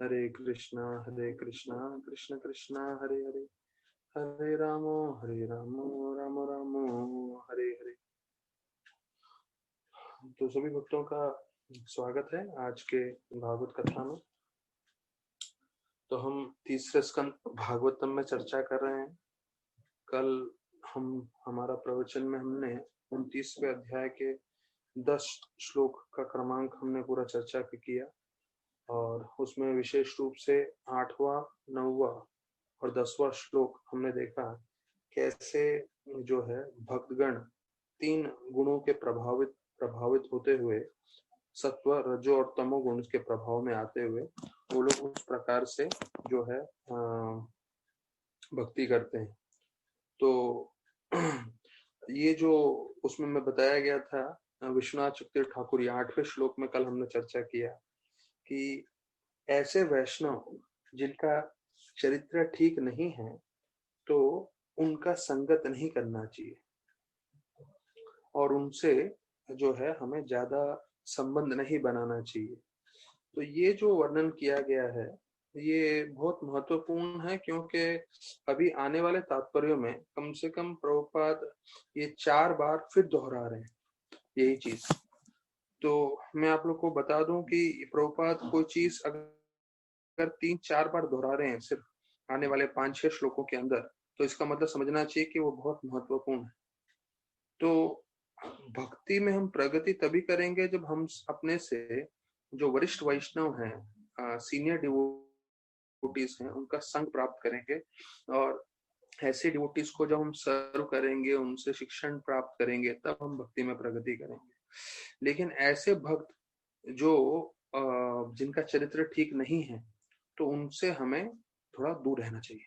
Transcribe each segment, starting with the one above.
हरे कृष्णा कृष्ण कृष्णा हरे हरे, हरे रामो राम रामो हरे हरे। तो सभी भक्तों का स्वागत है आज के भागवत कथा में। तो हम तीसरे स्कंद भागवतम में चर्चा कर रहे हैं। कल हमारा प्रवचन में हमने 29वें अध्याय के 10 श्लोक का क्रमांक हमने पूरा चर्चा किया और उसमें विशेष रूप से 8वां, 9वां और 10वां श्लोक हमने देखा कैसे जो है भक्तगण 3 गुणों के प्रभावित होते हुए सत्व, रजो और तमो गुण के प्रभाव में आते हुए वो लोग उस प्रकार से जो है भक्ति करते हैं। तो ये जो उसमें मैं बताया गया था विश्वनाथ चक्रवर्ती ठाकुर 8वें श्लोक में कल हमने चर्चा किया कि ऐसे वैष्णव जिनका चरित्र ठीक नहीं है तो उनका संगत नहीं करना चाहिए और उनसे जो है हमें ज्यादा संबंध नहीं बनाना चाहिए। तो ये जो वर्णन किया गया है ये बहुत महत्वपूर्ण है क्योंकि अभी आने वाले तात्पर्यों में कम से कम प्रभुपाद ये 4 बार फिर दोहरा रहे हैं यही चीज। तो मैं आप लोग को बता दूं कि प्रभुपाद कोई चीज अगर 3-4 बार दोहरा रहे हैं सिर्फ आने वाले 5-6 श्लोकों के अंदर तो इसका मतलब समझना चाहिए कि वो बहुत महत्वपूर्ण है। तो भक्ति में हम प्रगति तभी करेंगे जब हम अपने से जो वरिष्ठ वैष्णव हैं, सीनियर डिवोटीज हैं, उनका संग प्राप्त करेंगे और ऐसे डिवोटीज को जब हम सर्व करेंगे, उनसे शिक्षण प्राप्त करेंगे, तब हम भक्ति में प्रगति करेंगे। लेकिन ऐसे भक्त जो जिनका चरित्र ठीक नहीं है तो उनसे हमें थोड़ा दूर रहना चाहिए।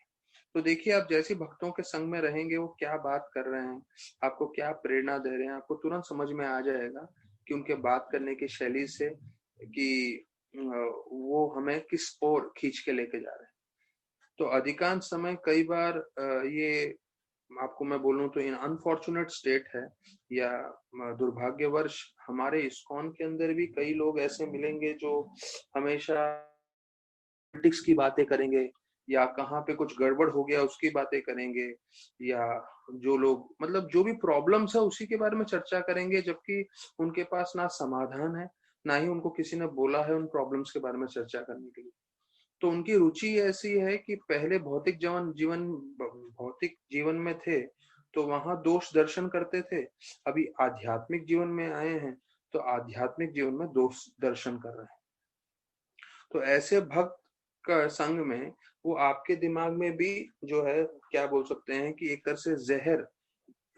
तो देखिए आप जैसे भक्तों के संग में रहेंगे वो क्या बात कर रहे हैं, आपको क्या प्रेरणा दे रहे हैं, आपको तुरंत समझ में आ जाएगा कि उनके बात करने की शैली से कि वो हमें किस ओर खींच के लेके जा रहे हैं। तो अधिकांश समय कई बार ये आपको मैं बोलूं तो इन अनफॉर्चुनेट स्टेट है या दुर्भाग्यवश हमारे इस्कॉन के अंदर भी कई लोग ऐसे मिलेंगे जो हमेशा पॉलिटिक्स की बातें करेंगे या कहाँ पे कुछ गड़बड़ हो गया उसकी बातें करेंगे या जो लोग मतलब जो भी प्रॉब्लम्स है उसी के बारे में चर्चा करेंगे, जबकि उनके पास ना समाधान है ना ही उनको किसी ने बोला है उन प्रॉब्लम्स के बारे में चर्चा करने के लिए। तो उनकी रुचि ऐसी है कि पहले भौतिक जीवन में थे तो वहां दोष दर्शन करते थे, अभी आध्यात्मिक जीवन में आए हैं तो आध्यात्मिक जीवन में दोष दर्शन कर रहे हैं। तो ऐसे भक्त का संग में वो आपके दिमाग में भी जो है क्या बोल सकते हैं कि एक तरह से जहर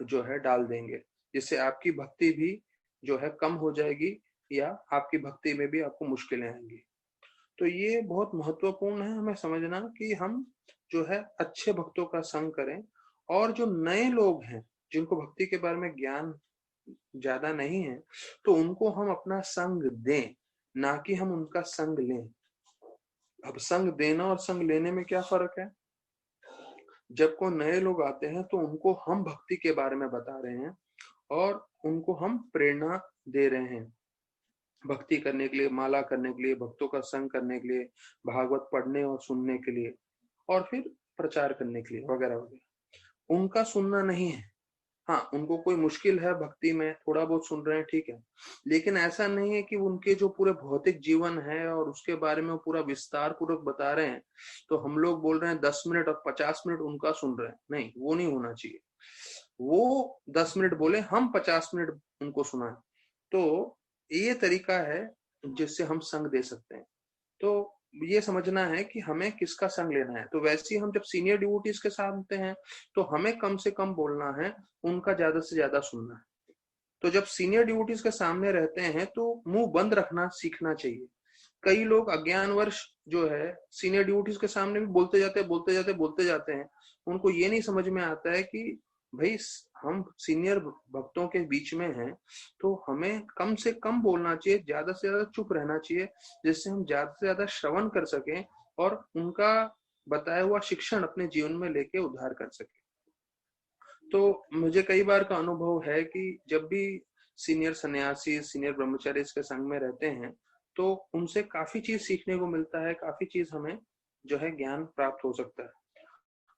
जो है डाल देंगे, जिससे आपकी भक्ति भी जो है कम हो जाएगी या आपकी भक्ति में भी आपको मुश्किलें आएंगी। तो ये बहुत महत्वपूर्ण है हमें समझना कि हम जो है अच्छे भक्तों का संग करें और जो नए लोग हैं जिनको भक्ति के बारे में ज्ञान ज्यादा नहीं है तो उनको हम अपना संग दें, ना कि हम उनका संग लें। अब संग देना और संग लेने में क्या फर्क है? जब को नए लोग आते हैं तो उनको हम भक्ति के बारे में बता रहे हैं और उनको हम प्रेरणा दे रहे हैं भक्ति करने के लिए, माला करने के लिए, भक्तों का संग करने के लिए, भागवत पढ़ने और सुनने के लिए और फिर प्रचार करने के लिए वगैरह वगैरह। उनका सुनना नहीं है। हाँ, उनको कोई मुश्किल है भक्ति में, थोड़ा बहुत सुन रहे हैं, ठीक है, लेकिन ऐसा नहीं है कि उनके जो पूरे भौतिक जीवन है और उसके बारे में पूरा विस्तार पूर्वक बता रहे हैं तो हम लोग बोल रहे हैं 10 मिनट और 50 मिनट उनका सुन रहे हैं। नहीं, वो नहीं होना चाहिए। वो 10 मिनट बोले, हम 50 मिनट उनको सुनाएं। तो ये तरीका है जिससे हम संग दे सकते हैं। तो ये समझना है कि हमें किसका संग लेना है। तो वैसे ही हम जब सीनियर डिवोटीज के साथ होते हैं तो हमें कम से कम बोलना है, उनका ज्यादा से ज्यादा सुनना है। तो जब सीनियर डिवोटीज के सामने रहते हैं तो मुंह बंद रखना सीखना चाहिए। कई लोग अज्ञानवश जो है सीनियर डिवोटीज के सामने भी बोलते जाते हैं। उनको ये नहीं समझ में आता है कि भाई हम सीनियर भक्तों के बीच में हैं तो हमें कम से कम बोलना चाहिए, ज्यादा से ज्यादा चुप रहना चाहिए, जिससे हम ज्यादा से ज्यादा श्रवण कर सकें और उनका बताया हुआ शिक्षण अपने जीवन में लेके उद्धार कर सके। तो मुझे कई बार का अनुभव है कि जब भी सीनियर सन्यासी, सीनियर ब्रह्मचारी इसके संग में रहते हैं तो उनसे काफी चीज सीखने को मिलता है, काफी चीज हमें जो है ज्ञान प्राप्त हो सकता है।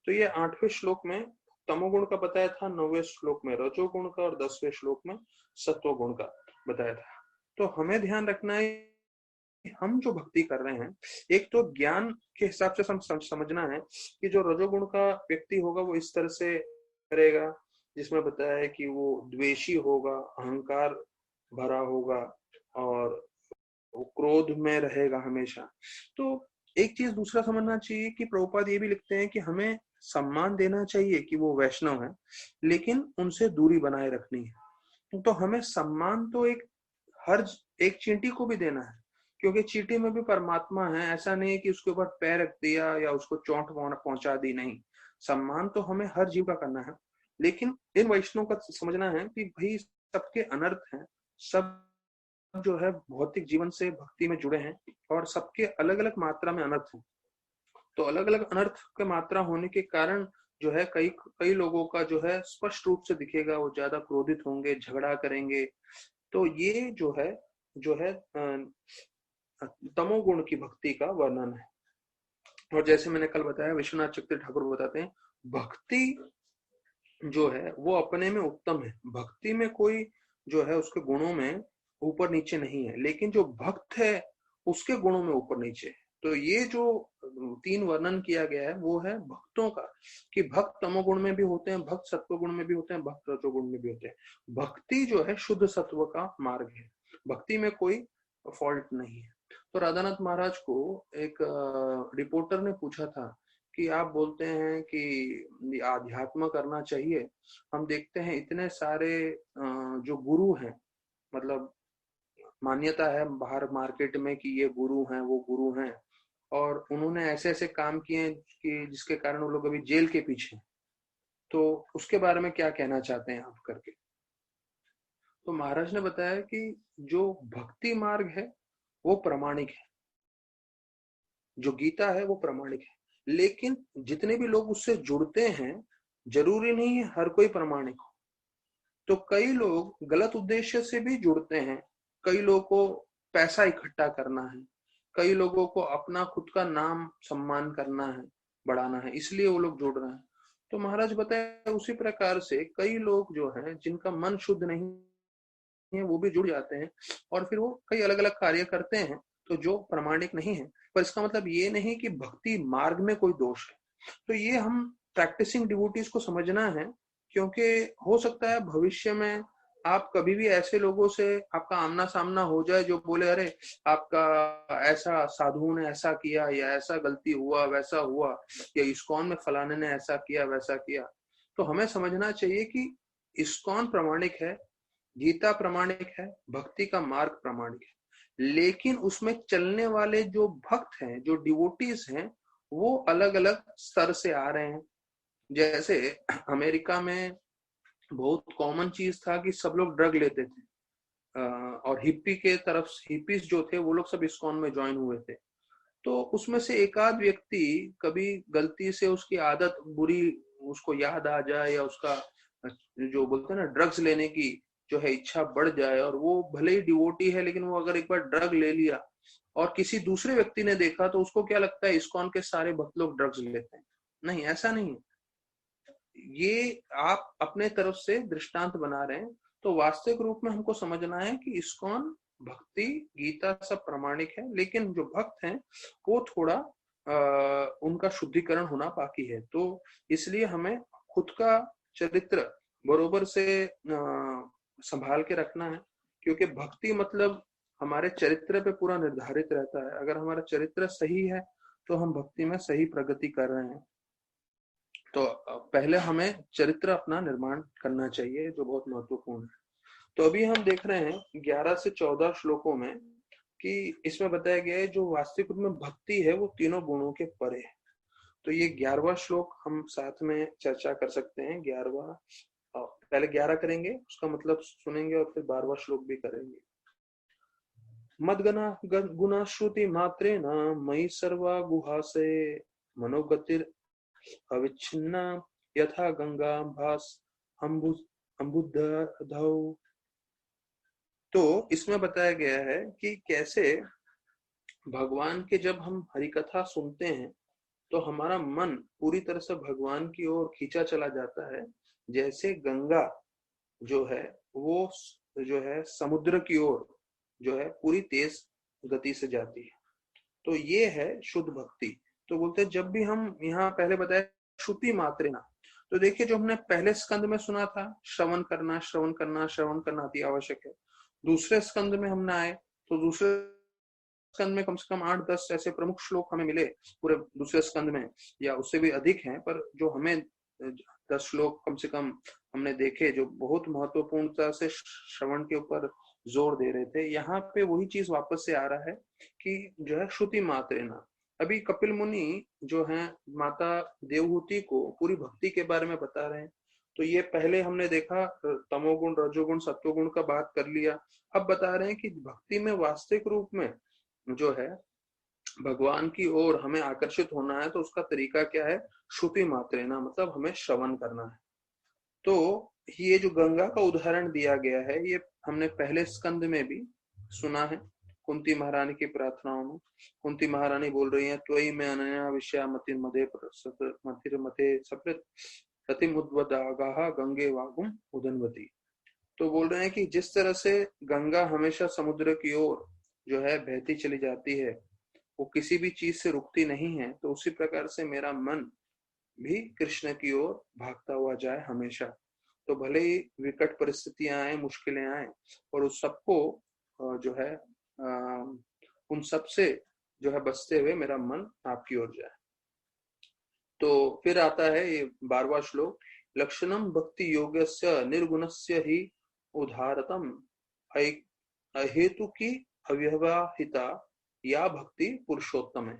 तो ये 8वें श्लोक में तमोगुण का बताया था, 9वें श्लोक में रजोगुण का और 10वें श्लोक में सत्वगुण का बताया था। तो हमें ध्यान रखना है हम जो भक्ति कर रहे हैं, एक तो ज्ञान के हिसाब से समझना है कि जो रजोगुण का व्यक्ति होगा वो इस तरह से करेगा, जिसमें बताया है कि वो द्वेषी होगा, अहंकार भरा होगा और वो क्रोध में रहेगा हमेशा। तो एक चीज दूसरा समझना चाहिए कि प्रभुपाद ये भी लिखते हैं कि हमें सम्मान देना चाहिए कि वो वैष्णव है, लेकिन उनसे दूरी बनाए रखनी है। तो हमें सम्मान तो हर एक चींटी को भी देना है, क्योंकि चींटी में भी परमात्मा है। ऐसा नहीं है कि उसके ऊपर पैर रख दिया या उसको चोट पहुंचा दी, नहीं, सम्मान तो हमें हर जीव का करना है। लेकिन इन वैष्णव का समझना है कि भाई सबके अनर्थ हैं, सब जो है भौतिक जीवन से भक्ति में जुड़े हैं और सबके अलग अलग मात्रा में अनर्थ है। तो अलग अलग अनर्थ की मात्रा होने के कारण जो है कई कई लोगों का जो है स्पष्ट रूप से दिखेगा, वो ज्यादा क्रोधित होंगे, झगड़ा करेंगे। तो ये जो है तमोगुण की भक्ति का वर्णन है। और जैसे मैंने कल बताया, विश्वनाथ चक्रवर्ती ठाकुर बताते हैं भक्ति जो है वो अपने में उत्तम है, भक्ति में कोई जो है उसके गुणों में ऊपर नीचे नहीं है, लेकिन जो भक्त है उसके गुणों में ऊपर नीचे है। तो ये जो 3 वर्णन किया गया है वो है भक्तों का, कि भक्त तमोगुण में भी होते हैं, भक्त सत्वगुण में भी होते हैं, भक्त रजोगुण में भी होते हैं। भक्ति जो है शुद्ध सत्व का मार्ग है, भक्ति में कोई फॉल्ट नहीं है। तो राधानाथ महाराज को एक रिपोर्टर ने पूछा था कि आप बोलते हैं कि आध्यात्म करना चाहिए, हम देखते हैं इतने सारे जो गुरु हैं, मतलब मान्यता है बाहर मार्केट में कि ये गुरु हैं, वो गुरु हैं, और उन्होंने ऐसे ऐसे काम किए कि जिसके कारण वो लोग अभी जेल के पीछे। तो उसके बारे में क्या कहना चाहते हैं आप करके। तो महाराज ने बताया कि जो भक्ति मार्ग है वो प्रामाणिक है, जो गीता है वो प्रामाणिक है, लेकिन जितने भी लोग उससे जुड़ते हैं जरूरी नहीं है हर कोई प्रामाणिक हो। तो कई लोग गलत उद्देश्य से भी जुड़ते हैं, कई लोगों को पैसा इकट्ठा करना है, कई लोगों को अपना खुद का नाम सम्मान करना है, बढ़ाना है, इसलिए वो लोग जुड़ रहे हैं। तो महाराज बताए उसी प्रकार से कई लोग जो हैं जिनका मन शुद्ध नहीं है वो भी जुड़ जाते हैं और फिर वो कई अलग अलग कार्य करते हैं, तो जो प्रामाणिक नहीं है। पर इसका मतलब ये नहीं कि भक्ति मार्ग में कोई दोष है। तो ये हम प्रैक्टिसिंग डिवोटीज को समझना है, क्योंकि हो सकता है भविष्य में आप कभी भी ऐसे लोगों से आपका आमना सामना हो जाए जो बोले अरे आपका ऐसा साधु ने ऐसा किया, या ऐसा गलती हुआ, वैसा हुआ, या इस्कॉन में फलाने ने ऐसा किया वैसा किया। तो हमें समझना चाहिए कि इस्कॉन प्रामाणिक है, गीता प्रामाणिक है, भक्ति का मार्ग प्रामाणिक है, लेकिन उसमें चलने वाले जो भक्त हैं, जो डिवोटीज हैं, वो अलग अलग स्तर से आ रहे हैं। जैसे अमेरिका में बहुत कॉमन चीज था कि सब लोग ड्रग लेते थे, और हिप्पी के तरफ हिप्पीज जो थे वो लोग सब इस्कॉन में ज्वाइन हुए थे। तो उसमें से एक आध व्यक्ति कभी गलती से उसकी आदत बुरी उसको याद आ जाए, या उसका जो बोलते हैं ना ड्रग्स लेने की जो है इच्छा बढ़ जाए, और वो भले ही डिवोटी है लेकिन वो अगर एक बार ड्रग ले लिया और किसी दूसरे व्यक्ति ने देखा तो उसको क्या लगता है इस्कॉन के सारे भक्त लोग ड्रग्स लेते हैं। नहीं, ऐसा नहीं है, ये आप अपने तरफ से दृष्टांत बना रहे हैं। तो वास्तविक रूप में हमको समझना है कि इस्कॉन, भक्ति, गीता सब प्रामाणिक है, लेकिन जो भक्त हैं वो थोड़ा उनका शुद्धिकरण होना बाकी है। तो इसलिए हमें खुद का चरित्र बरोबर से संभाल के रखना है, क्योंकि भक्ति मतलब हमारे चरित्र पे पूरा निर्धारित रहता है। अगर हमारा चरित्र सही है तो हम भक्ति में सही प्रगति कर रहे हैं। तो पहले हमें चरित्र अपना निर्माण करना चाहिए, जो बहुत महत्वपूर्ण है। तो अभी हम देख रहे हैं 11 से 14 श्लोकों में कि इसमें बताया गया है जो वास्तविक रूप में भक्ति है वो तीनों गुणों के परे है। तो ये 11वां श्लोक हम साथ में चर्चा कर सकते हैं। 11वां, पहले 11 करेंगे, उसका मतलब सुनेंगे, और फिर 12वां श्लोक भी करेंगे। मद्गना गुना श्रुति मात्रे न मयि सर्वा गुहासे मनोगतिर अविच्छिन्ना यथा गंगा भास अम्बुद्धौ। तो इसमें बताया गया है कि कैसे भगवान के जब हम हरि कथा सुनते हैं तो हमारा मन पूरी तरह से भगवान की ओर खींचा चला जाता है, जैसे गंगा जो है वो जो है समुद्र की ओर जो है पूरी तेज गति से जाती है। तो ये है शुद्ध भक्ति। तो बोलते हैं जब भी हम यहाँ पहले बताया श्रुति मात्रेना, तो देखिए जो हमने पहले स्कंद में सुना था श्रवण करना श्रवण करना श्रवण करना अति आवश्यक है। दूसरे स्कंद में हमने आए तो दूसरे स्कंद में कम से कम 8-10 ऐसे प्रमुख श्लोक हमें मिले पूरे दूसरे स्कंद में, या उससे भी अधिक हैं, पर जो हमें 10 श्लोक कम से कम हमने देखे जो बहुत महत्वपूर्णता से श्रवण के ऊपर जोर दे रहे थे। यहाँ पे वही चीज वापस से आ रहा है कि जो है श्रुति मात्रेना। अभी कपिल मुनि जो है माता देवहूति को पूरी भक्ति के बारे में बता रहे हैं। तो ये पहले हमने देखा तमोगुण रजोगुण सत्वगुण का बात कर लिया, अब बता रहे हैं कि भक्ति में वास्तविक रूप में जो है भगवान की ओर हमें आकर्षित होना है तो उसका तरीका क्या है, श्रुति मात्रेना, मतलब हमें श्रवण करना है। तो ये जो गंगा का उदाहरण दिया गया है ये हमने पहले स्कंद में भी सुना है कुंती महारानी की प्रार्थनाओं में। कुंती महारानी बोल रही है त्वयि में अनन्या विषया मतिर मदे मतिर मते सप्रत प्रतिमुद्वदागाह गंगे वागुम उदनवती। तो बोल रहे हैं कि जिस तरह से गंगा हमेशा समुद्र की ओर जो है बहती चली जाती है, वो किसी भी चीज से रुकती नहीं है, तो उसी प्रकार से मेरा मन भी कृष्ण की ओर भागता हुआ जाए हमेशा। तो भले ही विकट परिस्थितियां आए मुश्किलें आए और उस सबको जो है उन सब से जो है बचते हुए मेरा मन आपकी ओर जाए। तो फिर आता है ये 12वां श्लोक, लक्षणम भक्ति योगस्य निर्गुणस्य ही उदारतम अहेतु की अव्यवहिता या भक्ति पुरुषोत्तम है।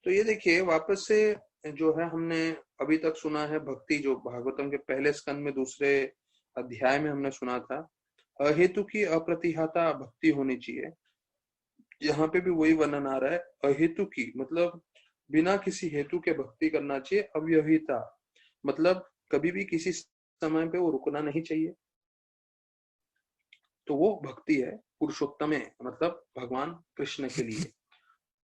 तो ये देखिए वापस से जो है हमने अभी तक सुना है भक्ति जो भागवतम के पहले स्कंद में दूसरे अध्याय में हमने सुना था, अहेतु की अप्रतिहता भक्ति होनी चाहिए। यहाँ पे भी वही वर्णन आ रहा है, अहेतु की मतलब बिना किसी हेतु के भक्ति करना चाहिए, अव्यवहिता मतलब कभी भी किसी समय पे वो रुकना नहीं चाहिए, तो वो भक्ति है। पुरुषोत्तम है मतलब भगवान कृष्ण के लिए।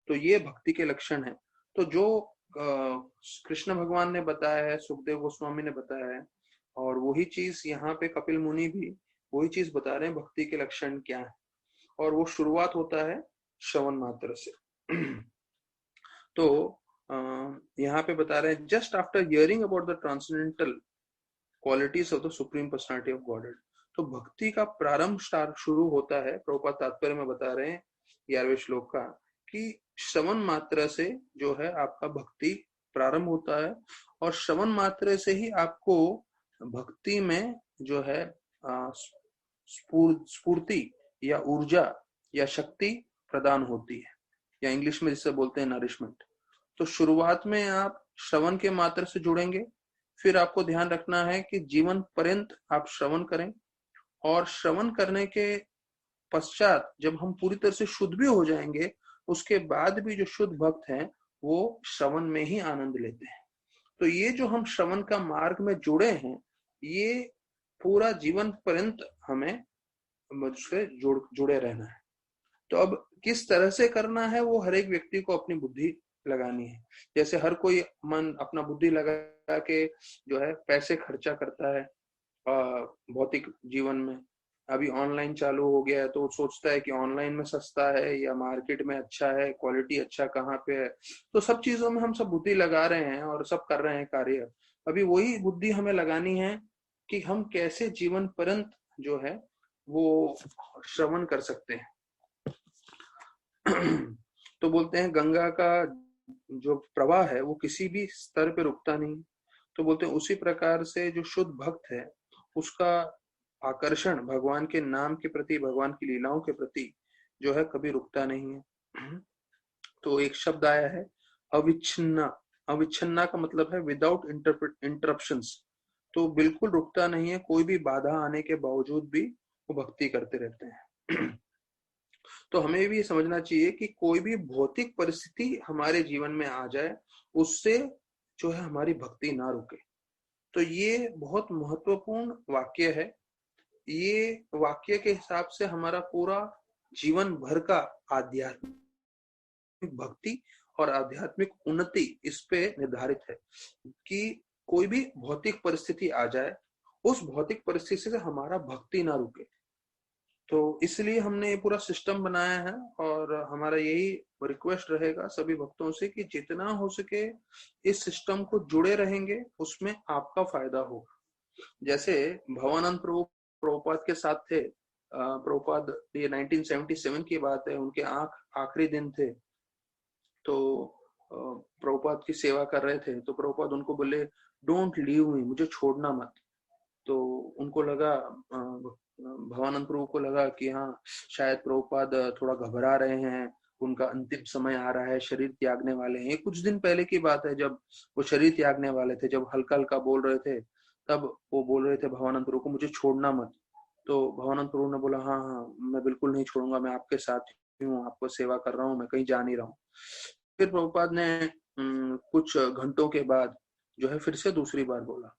तो ये भक्ति के लक्षण है। तो जो कृष्ण भगवान ने बताया है, सुखदेव गोस्वामी ने बताया है, और वही चीज यहाँ पे कपिल मुनि भी वही चीज बता रहे हैं भक्ति के लक्षण क्या है। और वो शुरुआत होता है श्रवण मात्र से। तो यहाँ पे बता रहे हैं just after hearing about the transcendental qualities of the supreme personality of godhead. तो भक्ति का प्रारंभ शुरू होता है, प्रभुपाद तात्पर्य में बता रहे हैं 11वें श्लोक का, कि श्रवण मात्र से जो है आपका भक्ति प्रारंभ होता है, और श्रवण मात्र से ही आपको भक्ति में जो है स्फूर्ति या ऊर्जा या शक्ति प्रदान होती है, या इंग्लिश में जिसे बोलते हैं नरिशमेंट। तो शुरुआत में आप श्रवण के मात्र से जुड़ेंगे, फिर आपको ध्यान रखना है कि जीवन पर्यंत आप श्रवण करें, और श्रवण करने के पश्चात जब हम पूरी तरह से शुद्ध भी हो जाएंगे, उसके बाद भी जो शुद्ध भक्त हैं वो श्रवण में ही आनंद लेते हैं। तो ये जो हम श्रवण का मार्ग में जुड़े हैं, ये पूरा जीवन पर्यंत हमें मुझसे जुड़े रहना है। तो अब किस तरह से करना है वो हर एक व्यक्ति को अपनी बुद्धि लगानी है। जैसे हर कोई मन अपना बुद्धि लगा के जो है पैसे खर्चा करता है भौतिक जीवन में। अभी ऑनलाइन चालू हो गया है तो सोचता है कि ऑनलाइन में सस्ता है या मार्केट में अच्छा है, क्वालिटी अच्छा कहाँ पे है। तो सब चीजों में हम सब बुद्धि लगा रहे हैं और सब कर रहे हैं कार्य। अभी वही बुद्धि हमें लगानी है कि हम कैसे जीवन पर्यंत जो है वो श्रवण कर सकते हैं। तो बोलते हैं गंगा का जो प्रवाह है वो किसी भी स्तर पे रुकता नहीं। तो बोलते हैं उसी प्रकार से जो शुद्ध भक्त है उसका आकर्षण भगवान के नाम के प्रति, भगवान की लीलाओं के प्रति जो है कभी रुकता नहीं है। तो एक शब्द आया है अविच्छिन्ना। अविच्छिन्ना का मतलब है विदाउट इंटरप्शंस। तो बिल्कुल रुकता नहीं है, कोई भी बाधा आने के बावजूद भी वो भक्ति करते रहते हैं। तो हमें भी समझना चाहिए कि कोई भी भौतिक परिस्थिति हमारे जीवन में आ जाए, उससे जो है हमारी भक्ति ना रुके। तो ये बहुत महत्वपूर्ण वाक्य है। ये वाक्य के हिसाब से हमारा पूरा जीवन भर का आध्यात्म भक्ति और आध्यात्मिक उन्नति इस पे निर्धारित है कि कोई भी भौतिक परिस्थिति आ जाए, उस भौतिक परिस्थिति से हमारा भक्ति ना रुके। तो इसलिए हमने ये पूरा सिस्टम बनाया है और हमारा यही रिक्वेस्ट रहेगा सभी भक्तों से कि जितना हो सके इस सिस्टम को जुड़े रहेंगे, उसमें आपका फायदा होगा। जैसे भवानंद प्रभु प्रभुपाद के साथ थे। प्रभुपाद, ये 1977 की बात है, उनके आखिरी दिन थे, तो प्रभुपाद की सेवा कर रहे थे। तो प्रभुपाद उनको बोले, डोंट लीव मी, मुझे छोड़ना मत। तो उनको लगा, भवानंद प्रभु को लगा कि हाँ शायद प्रभुपाद थोड़ा घबरा रहे हैं, उनका अंतिम समय आ रहा है, शरीर त्यागने वाले हैं। ये कुछ दिन पहले की बात है, जब वो शरीर त्यागने वाले थे, जब हल्का हल्का बोल रहे थे, तब वो बोल रहे थे भवानंद प्रभु को, मुझे छोड़ना मत। तो भवानंद प्रभु ने बोला, हाँ हाँ मैं बिल्कुल नहीं छोड़ूंगा, मैं आपके साथ हूँ, आपको सेवा कर रहा हूँ, मैं कहीं जा नहीं रहा हूँ। फिर प्रभुपाद ने कुछ घंटों के बाद जो है फिर से दूसरी बार बोला,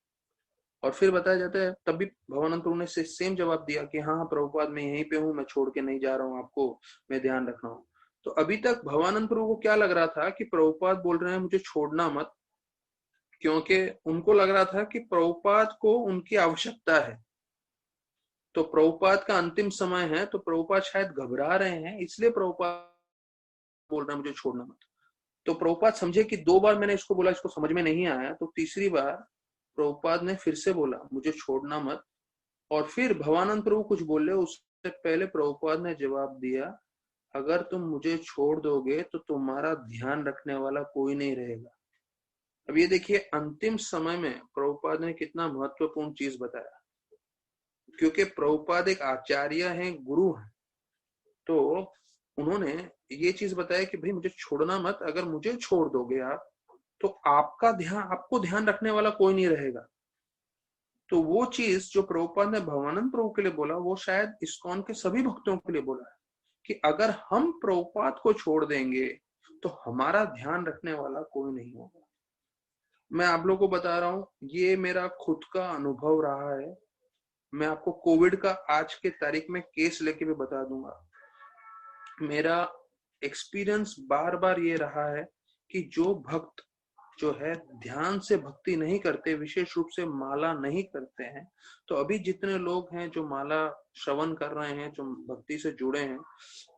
और फिर बताया जाता है तब भी भवानंद प्रभु ने सेम जवाब दिया कि हाँ हाँ प्रभुपाद, मैं यहीं पे हूँ, मैं छोड़ के नहीं जा रहा हूँ आपको, मैं ध्यान रख रहा हूँ। तो अभी तक भवानंद प्रभु को क्या लग रहा था कि प्रभुपाद बोल रहे हैं मुझे छोड़ना मत, क्योंकि उनको लग रहा था कि प्रभुपाद को उनकी आवश्यकता है। तो प्रभुपाद का अंतिम समय है, तो प्रभुपाद शायद घबरा रहे हैं, इसलिए प्रभुपाद बोल रहे हैं मुझे छोड़ना मत। तो प्रभुपाद समझे कि 2 बार मैंने इसको बोला, इसको समझ में नहीं आया, तो तीसरी बार प्रभुपाद ने फिर से बोला मुझे छोड़ना मत। और फिर भवानंद प्रभु कुछ बोले, उससे पहले प्रभुपाद ने जवाब दिया, अगर तुम मुझे छोड़ दोगे तो तुम्हारा ध्यान रखने वाला कोई नहीं रहेगा। अब ये देखिए, अंतिम समय में प्रभुपाद ने कितना महत्वपूर्ण चीज बताया, क्योंकि प्रभुपाद एक आचार्य हैं, गुरु हैं, तो उन्होंने ये चीज बताया कि भाई मुझे छोड़ना मत, अगर मुझे छोड़ दोगे आप तो आपको ध्यान रखने वाला कोई नहीं रहेगा। तो वो चीज जो प्रभुपाद ने भवानंद प्रभु के लिए बोला, वो शायद इस्कॉन के सभी भक्तों के लिए बोला है कि अगर हम प्रभुपाद को छोड़ देंगे तो हमारा ध्यान रखने वाला कोई नहीं होगा। मैं आप लोगों को बता रहा हूं, ये मेरा खुद का अनुभव रहा है। मैं आपको कोविड का आज के तारीख में केस लेके भी बता दूंगा। मेरा एक्सपीरियंस बार बार ये रहा है कि जो भक्त जो है ध्यान से भक्ति नहीं करते, विशेष रूप से माला नहीं करते हैं, तो अभी जितने लोग हैं जो माला श्रवण कर रहे हैं, जो भक्ति से जुड़े हैं,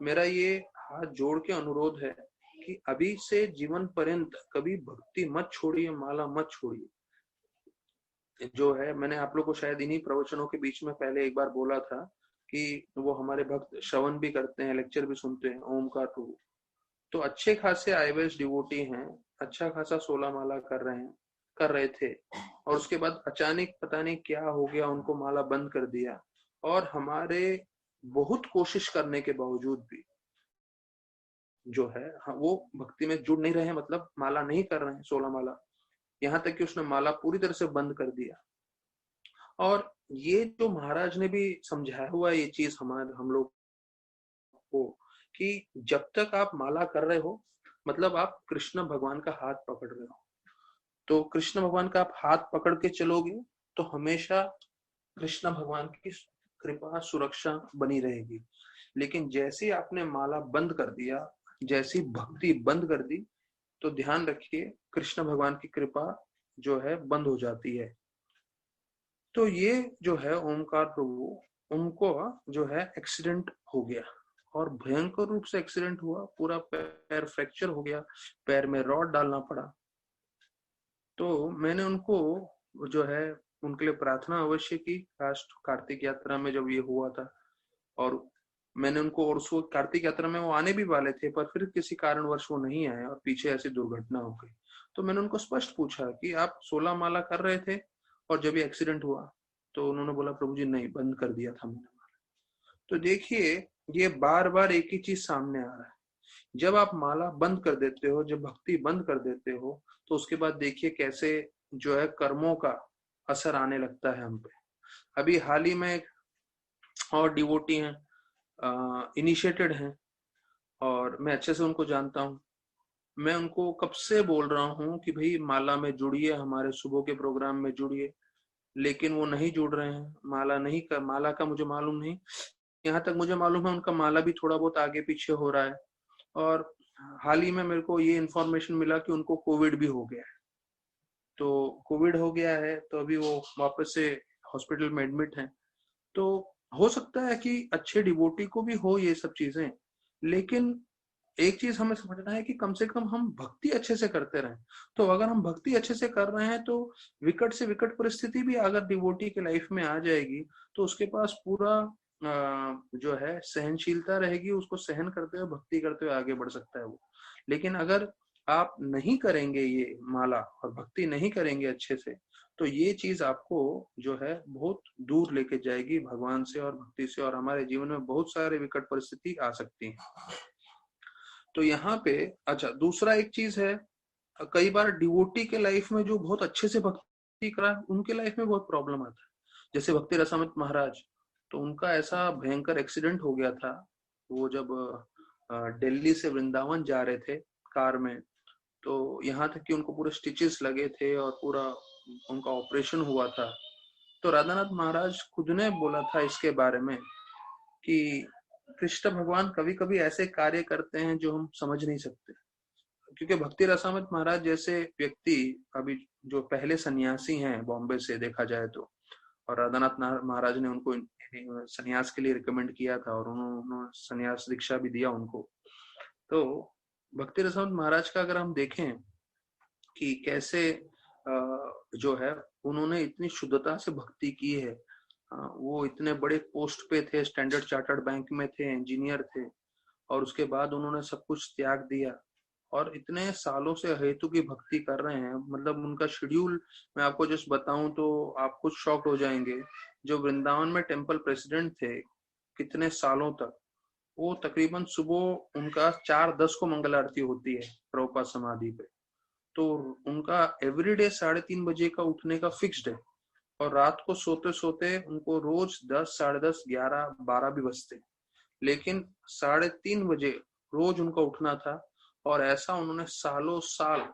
मेरा ये हाथ जोड़ के अनुरोध है कि अभी से जीवन पर्यंत कभी भक्ति मत छोड़िए, माला मत छोड़िए। जो है, मैंने आप लोग को शायद इन्हीं प्रवचनों के बीच में पहले एक बार बोला था कि वो हमारे भक्त श्रवण भी करते हैं, लेक्चर भी सुनते हैं ओमकार प्रभु, तो अच्छे खासे आईवेस डिवोटी हैं, अच्छा खासा 16 माला कर रहे थे, और उसके बाद अचानक पता नहीं क्या हो गया, उनको माला बंद कर दिया। और हमारे बहुत कोशिश करने के बावजूद भी जो है वो भक्ति में जुड़ नहीं रहे, मतलब माला नहीं कर रहे हैं 16 माला, यहाँ तक कि उसने माला पूरी तरह से बंद कर दिया। और ये जो महाराज ने भी समझाया हुआ ये चीज हम लोग को, कि जब तक आप माला कर रहे हो मतलब आप कृष्ण भगवान का हाथ पकड़ रहे हो, तो कृष्ण भगवान का आप हाथ पकड़ के चलोगे तो हमेशा कृष्ण भगवान की कृपा सुरक्षा बनी रहेगी। लेकिन जैसे आपने माला बंद कर दिया, जैसी भक्ति बंद कर दी, तो ध्यान रखिए कृष्ण भगवान की कृपा जो है बंद हो जाती है। तो ये जो है ओमकार प्रभु, उनको जो है एक्सीडेंट हो गया, और भयंकर रूप से एक्सीडेंट हुआ, पूरा पैर फ्रैक्चर हो गया, पैर में रॉड डालना पड़ा। तो मैंने उनको जो है उनके लिए प्रार्थना अवश्य की लास्ट कार्तिक यात्रा में जब ये हुआ था, और मैंने उनको, और उसको कार्तिक यात्रा में वो आने भी वाले थे, पर फिर किसी कारणवश वो नहीं आए और पीछे ऐसी दुर्घटना हो गई। तो मैंने उनको स्पष्ट पूछा कि आप 16 माला कर रहे थे और जब ये एक्सीडेंट हुआ, तो उन्होंने बोला प्रभु जी नहीं, बंद कर दिया था मैंने माला। तो देखिए, ये बार बार एक ही चीज सामने आ रहा है, जब आप माला बंद कर देते हो, जब भक्ति बंद कर देते हो, तो उसके बाद देखिए कैसे जो है कर्मों का असर आने लगता है हम पे। अभी हाल ही में और डिवोटी हैं, इनिशिएटेड हैं, और मैं अच्छे से उनको जानता हूँ। मैं उनको कब से बोल रहा हूँ कि भाई माला में जुड़िए, हमारे सुबह के प्रोग्राम में जुड़िए, लेकिन वो नहीं जुड़ रहे हैं। माला का मुझे मालूम नहीं, यहाँ तक मुझे मालूम है उनका माला भी थोड़ा बहुत आगे पीछे हो रहा है। और हाल ही में मेरे को ये इन्फॉर्मेशन मिला कि उनको कोविड भी हो गया है। तो कोविड हो गया है तो अभी वो वापस से हॉस्पिटल में एडमिट हैं। तो हो सकता है कि अच्छे डिवोटी को भी हो ये सब चीजें, लेकिन एक चीज हमें समझना है कि कम से कम हम भक्ति अच्छे से करते रहें। तो अगर हम भक्ति अच्छे से कर रहे हैं तो विकट से विकट परिस्थिति भी अगर डिवोटी के लाइफ में आ जाएगी तो उसके पास पूरा जो है सहनशीलता रहेगी, उसको सहन करते हुए भक्ति करते हुए आगे बढ़ सकता है वो। लेकिन अगर आप नहीं करेंगे ये माला और भक्ति नहीं करेंगे अच्छे से, तो ये चीज आपको जो है बहुत दूर लेके जाएगी भगवान से और भक्ति से, और हमारे जीवन में बहुत सारे विकट परिस्थिति आ सकती है। तो यहाँ पे अच्छा दूसरा एक चीज है, कई बार डिवोटी के लाइफ में जो बहुत अच्छे से भक्ति करा उनके लाइफ में बहुत प्रॉब्लम आता है। जैसे भक्ति रसामृत महाराज, तो उनका ऐसा भयंकर एक्सीडेंट हो गया था। वो जब दिल्ली से वृंदावन जा रहे थे कार में, तो यहाँ तक कि उनको पूरे स्टिचेस लगे थे और पूरा उनका ऑपरेशन हुआ था। तो राधानाथ महाराज खुद ने बोला था इसके बारे में कि कृष्ण भगवान कभी कभी ऐसे कार्य करते हैं जो हम समझ नहीं सकते। क्योंकि भक्ति रसामृत महाराज जैसे व्यक्ति अभी जो पहले सन्यासी हैं बॉम्बे से देखा जाए तो, और राधानाथ महाराज ने उनको सन्यास के लिए रिकमेंड किया था और उन्होंने सन्यास दीक्षा भी दिया उनको। तो भक्ति रसामृत महाराज का अगर हम देखें कि कैसे जो है उन्होंने इतनी शुद्धता से भक्ति की है। वो इतने बड़े पोस्ट पे थे, स्टैंडर्ड चार्टर्ड बैंक में थे, इंजीनियर थे, और उसके बाद उन्होंने सब कुछ त्याग दिया और इतने सालों से हेतु की भक्ति कर रहे हैं। मतलब उनका शेड्यूल मैं आपको जस्ट बताऊं तो आप कुछ शॉक्ड हो जाएंगे। जो वृंदावन में टेम्पल प्रेसिडेंट थे कितने सालों तक, वो तकरीबन सुबह उनका 4:10 को मंगल आरती होती है प्रभुपाद समाधि पे। तो उनका एवरीडे 3:30 बजे का उठने का फिक्स्ड है, और रात को सोते सोते उनको रोज 10, 10:30, 11, 12 भी बजते, लेकिन 3:30 बजे रोज उनका उठना था। और ऐसा उन्होंने सालों साल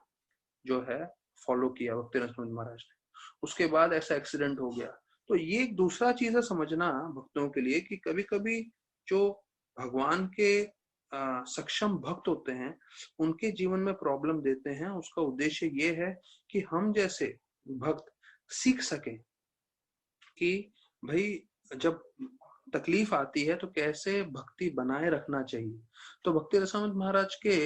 जो है फॉलो किया भक्ति रसामृत महाराज ने। उसके बाद ऐसा एक्सीडेंट हो गया। तो ये एक दूसरा चीज है समझना भक्तों के लिए कि कभी कभी जो भगवान के सक्षम भक्त होते हैं उनके जीवन में प्रॉब्लम देते हैं। उसका उद्देश्य ये है कि हम जैसे भक्त सीख सकें कि भाई जब तकलीफ आती है तो कैसे भक्ति बनाए रखना चाहिए। तो भक्ति रसामृत महाराज के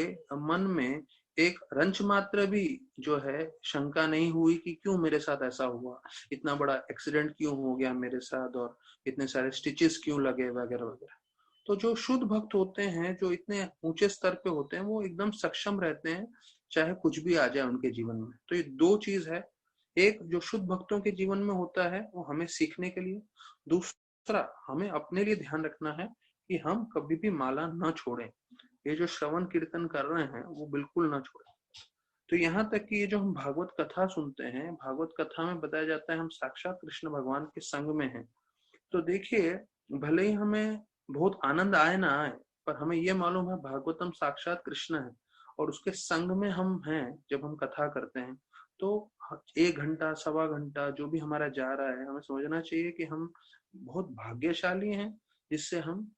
मन में एक रंच मात्र भी जो है शंका नहीं हुई कि क्यों मेरे साथ ऐसा हुआ, इतना बड़ा एक्सीडेंट क्यों हो गया मेरे साथ, और इतने सारे स्टिचेस क्यों लगे वगैरह वगैरह। तो जो शुद्ध भक्त होते हैं, जो इतने ऊंचे स्तर पे होते हैं, वो एकदम सक्षम रहते हैं चाहे कुछ भी आ जाए उनके जीवन में। तो ये दो चीज है, एक जो शुद्ध भक्तों के जीवन में होता है वो हमें सीखने के लिए, दूसरा हमें अपने लिए ध्यान रखना है कि हम कभी भी माला ना छोड़ें। ये जो श्रवण कीर्तन कर रहे हैं वो बिल्कुल ना छोड़ें। तो यहाँ तक कि ये जो हम भागवत कथा सुनते हैं, भागवत कथा में बताया जाता है हम साक्षात कृष्ण भगवान के संग में हैं। तो देखिए भले ही हमें बहुत आनंद आए ना आए, पर हमें ये मालूम है भागवतम साक्षात कृष्ण है और उसके संग में हम हैं। जब हम कथा करते हैं तो 1 घंटा, 1.25 घंटा जो भी हमारा जा रहा है, हमें समझना चाहिए कि हम बहुत भाग्यशाली हैं जिससे हम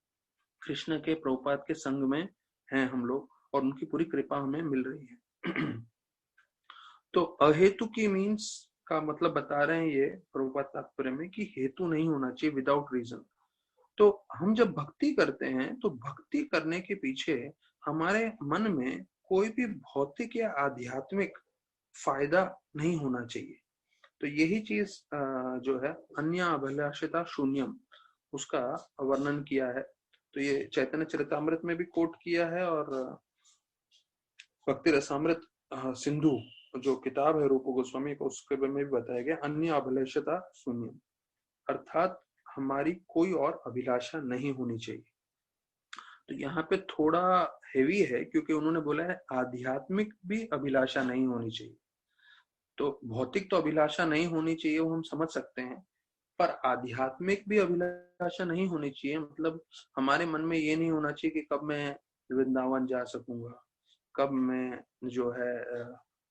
कृष्ण के प्रभुपाद के संग में हैं हम लोग, और उनकी पूरी कृपा हमें मिल रही है। तो अहेतु की मीन्स का मतलब बता रहे हैं ये प्रभुपाद तात्पर्य में कि हेतु नहीं होना चाहिए, विदाउट रीजन। तो हम जब भक्ति करते हैं तो भक्ति करने के पीछे हमारे मन में कोई भी भौतिक या आध्यात्मिक फायदा नहीं होना चाहिए। तो यही चीज जो है अन्य अभिलाषिता शून्यम, उसका वर्णन किया है। तो ये चैतन्य चरितामृत में भी कोट किया है, और भक्ति रसामृत सिंधु जो किताब है रूप गोस्वामी को, उसके बारे में भी बताया गया अन्य अभिलाषिता शून्यम, अर्थात हमारी कोई और अभिलाषा नहीं होनी चाहिए। तो यहाँ पे थोड़ा हेवी है क्योंकि उन्होंने बोला है आध्यात्मिक भी अभिलाषा नहीं होनी चाहिए। तो भौतिक तो अभिलाषा नहीं होनी चाहिए, वो हम समझ सकते हैं, पर आध्यात्मिक भी अभिलाषा नहीं होनी चाहिए। मतलब हमारे मन में ये नहीं होना चाहिए कि कब मैं वृंदावन जा सकूंगा, कब मैं जो है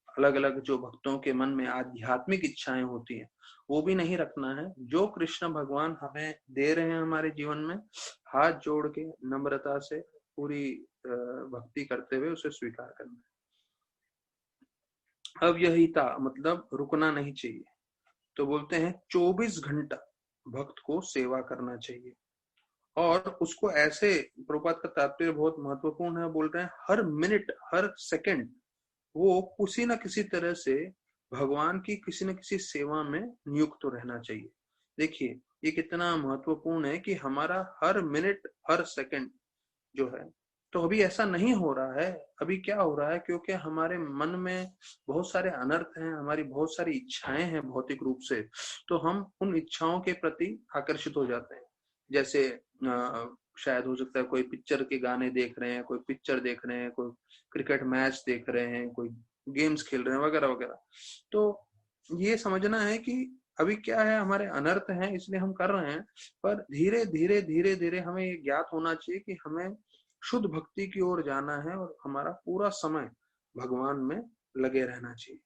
अलग अलग जो भक्तों के मन में आध्यात्मिक इच्छाएं होती हैं वो भी नहीं रखना है। जो कृष्ण भगवान हमें दे रहे हैं हमारे जीवन में, हाथ जोड़ के नम्रता से पूरी भक्ति करते हुए उसे स्वीकार करना है। अव्यहिता मतलब रुकना नहीं चाहिए। तो बोलते हैं 24 घंटा भक्त को सेवा करना चाहिए, और उसको ऐसे, प्रभुपाद का तात्पर्य बहुत महत्वपूर्ण है, बोल रहे हैं हर मिनट हर सेकंड वो किसी न किसी तरह से भगवान की किसी न किसी सेवा में नियुक्त तो रहना चाहिए। देखिए ये कितना महत्वपूर्ण है कि हमारा हर मिनट हर सेकंड जो है, तो अभी ऐसा नहीं हो रहा है। अभी क्या हो रहा है, क्योंकि हमारे मन में बहुत सारे अनर्थ हैं, हमारी बहुत सारी इच्छाएं हैं भौतिक रूप से, तो हम उन इच्छाओं के प्रति आकर्षित हो जाते हैं। जैसे शायद हो सकता है कोई पिक्चर के गाने देख रहे हैं, कोई पिक्चर देख रहे हैं, कोई क्रिकेट मैच देख रहे हैं, कोई गेम्स खेल रहे हैं वगैरह वगैरह। तो ये समझना है कि अभी क्या है, हमारे अनर्थ हैं इसलिए हम कर रहे हैं, पर धीरे धीरे धीरे धीरे हमें ये ज्ञात होना चाहिए कि हमें शुद्ध भक्ति की ओर जाना है और हमारा पूरा समय भगवान में लगे रहना चाहिए।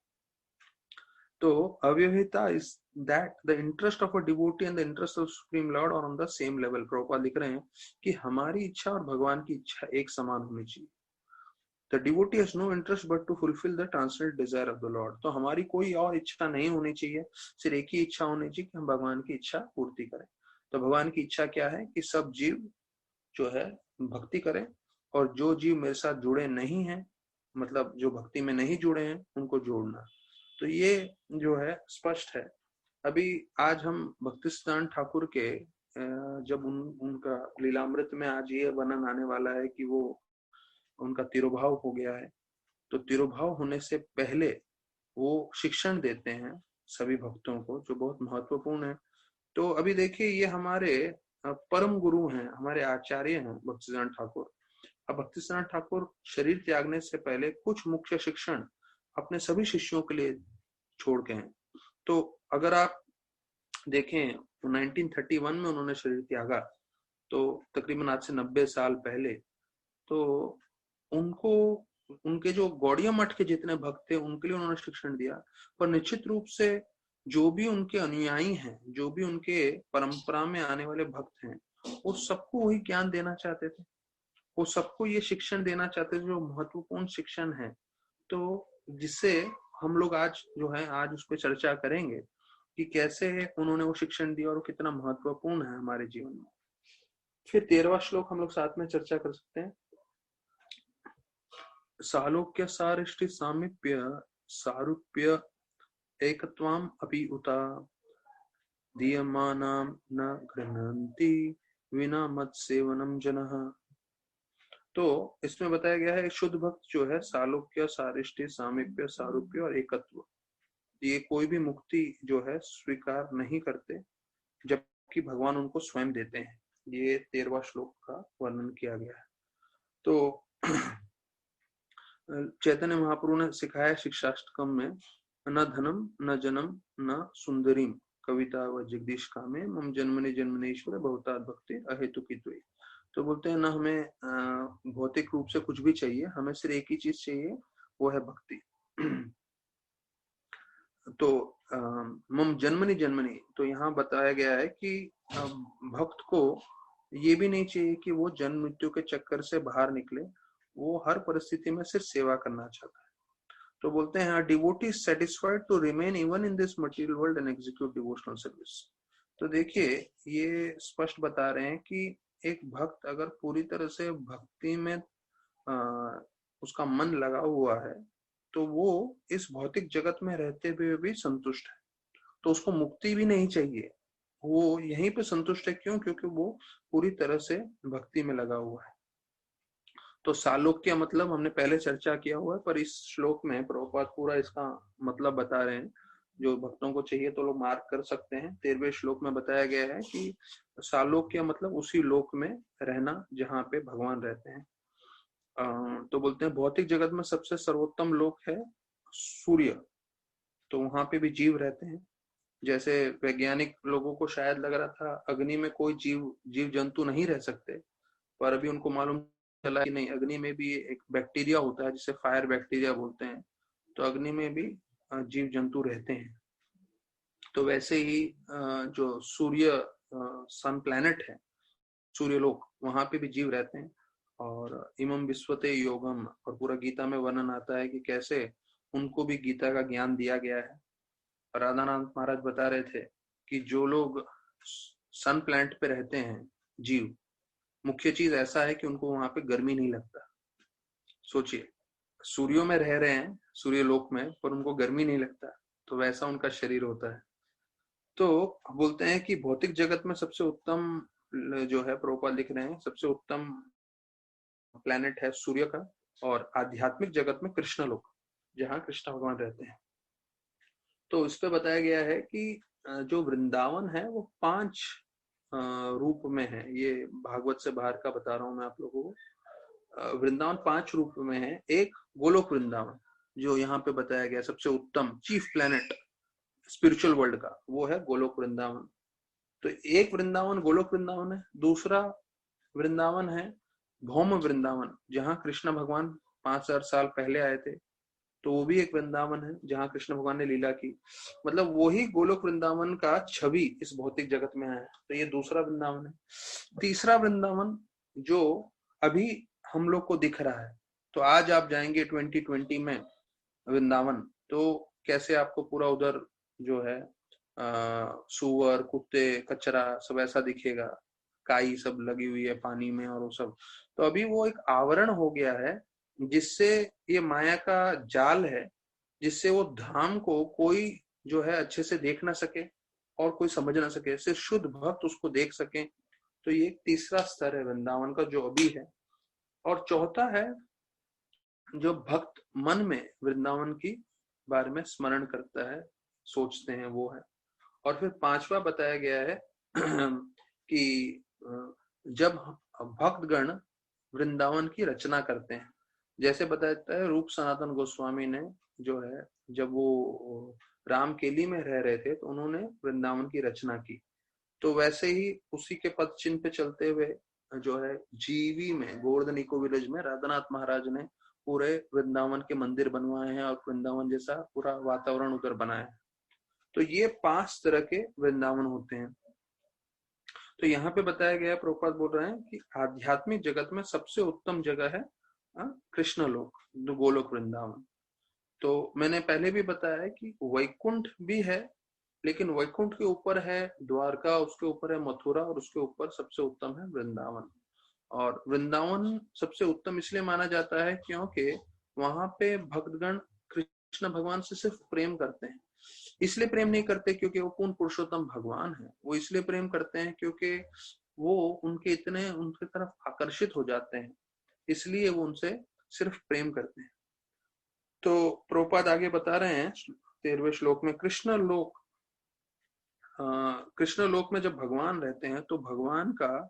तो अव्यवहिता is that the interest of a devotee and the interest of Supreme Lord are on the same level. Prabhupada लिख रहे हैं कि हमारी इच्छा और भगवान की इच्छा एक समान होनी चाहिए। The devotee has no interest but to fulfill the transcendent desire of the Lord। तो हमारी कोई और इच्छा नहीं होनी चाहिए, सिर्फ एक ही इच्छा होनी चाहिए कि हम भगवान की इच्छा पूर्ति करें। तो भगवान की इच्छा क्या है कि सब जीव जो है भक्ति करें, और जो जीव मेरे साथ जुड़े नहीं हैं, मतलब जो भक्ति में नहीं जुड़े हैं, उनको जोड़ना। तो ये जो है स्पष्ट है। अभी आज हम भक्ति सिद्धांत ठाकुर के जब उनका लीलामृत में आज ये वर्णन आने वाला है कि वो उनका तिरोभाव हो गया है, तो तिरोभाव होने से पहले वो शिक्षण देते हैं सभी भक्तों को, जो बहुत महत्वपूर्ण है। तो अभी देखिए ये हमारे परम गुरु हैं, हमारे आचार्य हैं भक्तिसिद्धांत ठाकुर। अब भक्तिसिद्धांत ठाकुर शरीर त्यागने से पहले कुछ मुख्य शिक्षण अपने सभी शिष्यों के लिए छोड़ के हैं। तो अगर आप देखें 1931 में उन्होंने शरीर त्यागा, तो तकरीबन आज से 90 साल पहले। तो उनको उनके जो गौड़िया मठ के जितने भक्त थे उनके लिए उन्होंने शिक्षण दिया, पर निश्चित रूप से जो भी उनके अनुयायी हैं, जो भी उनके परंपरा में आने वाले भक्त हैं, वो सबको वही ज्ञान देना चाहते थे, वो सबको ये शिक्षण देना चाहते थे जो महत्वपूर्ण शिक्षण है। तो जिससे हम लोग आज जो है आज उस पर चर्चा करेंगे कि कैसे उन्होंने वो शिक्षण दिया और वो कितना महत्वपूर्ण है हमारे जीवन में। फिर 13वां श्लोक हम लोग साथ में चर्चा कर सकते हैं। सालोक्य सारिष्टि सामीप्य सारूप्य एकत्वाम अपि उता दीयमानाम न गृह्णन्ति विना मत सेवनम जनः। तो इसमें बताया गया है शुद्ध भक्त जो है सालोक्य सारिष्टि सामीप्य सारूप्य और एकत्व, ये कोई भी मुक्ति जो है स्वीकार नहीं करते जबकि भगवान उनको स्वयं देते हैं। ये 13वां श्लोक का वर्णन किया गया है। तो चैतन्य महाप्रभु ने सिखाया शिक्षाष्टकम में, न धनम न जनम न सुंदरीम कविता व जगदीश का में मम जन्मने जन्मनेश्वर बहुता भक्ति अहेतु की द्वय। तो बोलते हैं ना हमें भौतिक रूप से कुछ भी चाहिए, हमें सिर्फ एक ही चीज चाहिए, वो है भक्ति। तो मम जन्मनी जन्मनी, तो यहाँ बताया गया है कि भक्त को ये भी नहीं चाहिए कि वो जन्म मृत्यु के चक्कर से बाहर निकले, वो हर परिस्थिति में सिर्फ सेवा करना चाहता है। तो बोलते हैं devotee satisfied to remain even in this material world and execute devotional service. तो देखिए ये स्पष्ट बता रहे हैं कि एक भक्त अगर पूरी तरह से भक्ति में उसका मन लगा हुआ है, तो वो इस भौतिक जगत में रहते हुए भी संतुष्ट है, तो उसको मुक्ति भी नहीं चाहिए, वो यहीं पे संतुष्ट है। क्यों? क्योंकि वो पूरी तरह से भक्ति में लगा हुआ है। तो सालोक्य मतलब हमने पहले चर्चा किया हुआ है, पर इस श्लोक में प्रभुपाद पूरा इसका मतलब बता रहे हैं, जो भक्तों को चाहिए तो लोग मार्क कर सकते हैं। 13वें श्लोक में बताया गया है कि सालोक्य मतलब उसी लोक में रहना जहाँ पे भगवान रहते हैं। तो बोलते हैं भौतिक जगत में सबसे सर्वोत्तम लोक है सूर्य, तो वहां पे भी जीव रहते हैं। जैसे वैज्ञानिक लोगों को शायद लग रहा था अग्नि में कोई जीव जंतु नहीं रह सकते, पर अभी उनको मालूम चला कि नहीं, अग्नि में भी एक बैक्टीरिया होता है जिसे फायर बैक्टीरिया बोलते हैं, तो अग्नि में भी जीव जंतु रहते हैं। तो वैसे ही जो सूर्य सन प्लैनेट है, सूर्यलोक, वहां पे भी जीव रहते हैं। और इमं विश्वते योगम, और पूरा गीता में वर्णन आता है कि कैसे उनको भी गीता का ज्ञान दिया गया है। राधानाथ महाराज बता रहे थे कि जो लोग सन प्लैनेट पे रहते हैं जीव, मुख्य चीज ऐसा है कि उनको वहां पे गर्मी नहीं लगता। सोचिए, सूर्यों में रह रहे हैं, सूर्य लोक में, पर उनको गर्मी नहीं लगता, तो वैसा उनका शरीर होता है। तो बोलते हैं कि भौतिक जगत में सबसे उत्तम जो है, प्रभुपाद लिख रहे हैं, सबसे उत्तम प्लैनेट है सूर्य का, और आध्यात्मिक जगत में कृष्ण लोक, जहाँ कृष्ण भगवान रहते हैं। तो इस पे बताया गया है कि जो वृंदावन है वो 5 रूप में है। ये भागवत से बाहर का बता रहा हूं मैं आप लोगों को। वृंदावन 5 रूप में है। एक गोलोक वृंदावन, जो यहाँ पे बताया गया सबसे उत्तम चीफ प्लैनेट स्पिरिचुअल वर्ल्ड का, वो है गोलोक वृंदावन। तो एक वृंदावन गोलोक वृंदावन है। दूसरा वृंदावन है भौम वृंदावन, जहाँ कृष्ण भगवान 5000 साल पहले आए थे, तो वो भी एक वृंदावन है जहाँ कृष्ण भगवान ने लीला की। मतलब वही गोलोक वृंदावन का छवि इस भौतिक जगत में है। तो ये दूसरा वृंदावन है। तीसरा वृंदावन जो अभी हम लोग को दिख रहा है, तो आज आप जाएंगे 2020 में वृंदावन, तो कैसे आपको पूरा उधर जो है सुअर, कुत्ते, कचरा सब ऐसा दिखेगा, काई सब लगी हुई है पानी में और वो सब। तो अभी वो एक आवरण हो गया है, जिससे ये माया का जाल है, जिससे वो धाम को कोई जो है अच्छे से देख ना सके और कोई समझ ना सके, सिर्फ शुद्ध भक्त उसको देख सके। तो ये तीसरा स्तर है वृंदावन का जो अभी है। और चौथा है जो भक्त मन में वृंदावन की बारे में स्मरण करता है, सोचते हैं, वो है। और फिर 5वां बताया गया है कि जब भक्तगण वृंदावन की रचना करते हैं, जैसे बताया है रूप सनातन गोस्वामी ने, जो है जब वो रामकेली में रह रहे थे तो उन्होंने वृंदावन की रचना की। तो वैसे ही उसी के पद चिन्ह पे चलते हुए जो है जीवी में गोवर्धन इको विलेज में राधानाथ महाराज ने पूरे वृंदावन के मंदिर बनवाए हैं और वृंदावन जैसा पूरा वातावरण उधर बनाया है। तो ये 5 तरह के वृंदावन होते हैं। तो यहाँ पे बताया गया, प्रभुपाद बोल रहे हैं कि आध्यात्मिक जगत में सबसे उत्तम जगह है कृष्ण लोक, गोलोक वृंदावन। तो मैंने पहले भी बताया है कि वैकुंठ भी है, लेकिन वैकुंठ के ऊपर है द्वारका, उसके ऊपर है मथुरा, और उसके ऊपर सबसे उत्तम है वृंदावन। और वृंदावन सबसे उत्तम इसलिए माना जाता है क्योंकि वहां पे भक्तगण कृष्ण भगवान से सिर्फ प्रेम करते हैं। इसलिए प्रेम नहीं करते क्योंकि वो पूर्ण पुरुषोत्तम भगवान है, वो इसलिए प्रेम करते हैं क्योंकि वो उनके इतने उनके तरफ आकर्षित हो जाते हैं, इसलिए वो उनसे सिर्फ प्रेम करते हैं। तो प्रभुपाद आगे बता रहे हैं 13वें श्लोक में, कृष्ण लोक में जब भगवान रहते हैं तो भगवान का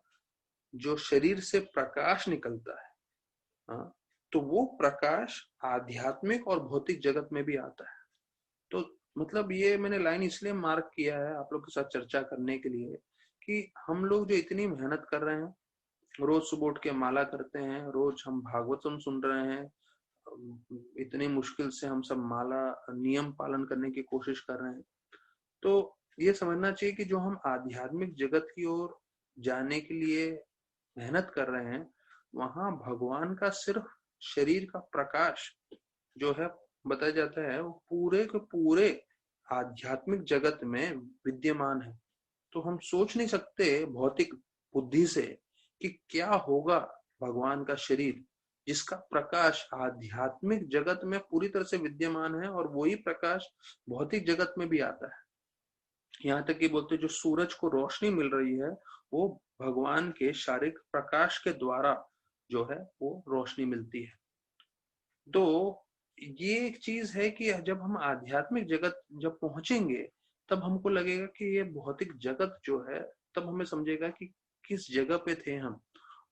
जो शरीर से प्रकाश निकलता है, तो वो प्रकाश आध्यात्मिक और भौतिक जगत में भी आता है। तो मतलब ये मैंने लाइन इसलिए मार्क किया है आप लोग के साथ चर्चा करने के लिए कि हम लोग जो इतनी मेहनत कर रहे हैं, रोज सुबह उठ के माला करते हैं, रोज हम भागवतम सुन रहे हैं, इतनी मुश्किल से हम सब माला नियम पालन करने की कोशिश कर रहे हैं, तो ये समझना चाहिए कि जो हम आध्यात्मिक जगत की ओर जाने के लिए मेहनत कर रहे हैं, वहां भगवान का सिर्फ शरीर का प्रकाश जो है बताया जाता है, वो पूरे के पूरे आध्यात्मिक जगत में विद्यमान है। तो हम सोच नहीं सकते भौतिक बुद्धि से कि क्या होगा भगवान का शरीर, जिसका प्रकाश आध्यात्मिक जगत में पूरी तरह से विद्यमान है और वही प्रकाश भौतिक जगत में भी आता है। यहाँ तक कि बोलते जो सूरज को रोशनी मिल रही है, वो भगवान के शारीरिक प्रकाश के द्वारा जो है वो रोशनी मिलती है। तो ये एक चीज है कि जब हम आध्यात्मिक जगत जब पहुंचेंगे, तब हमको लगेगा कि ये भौतिक जगत जो है, तब हमें समझेगा कि किस जगह पे थे हम।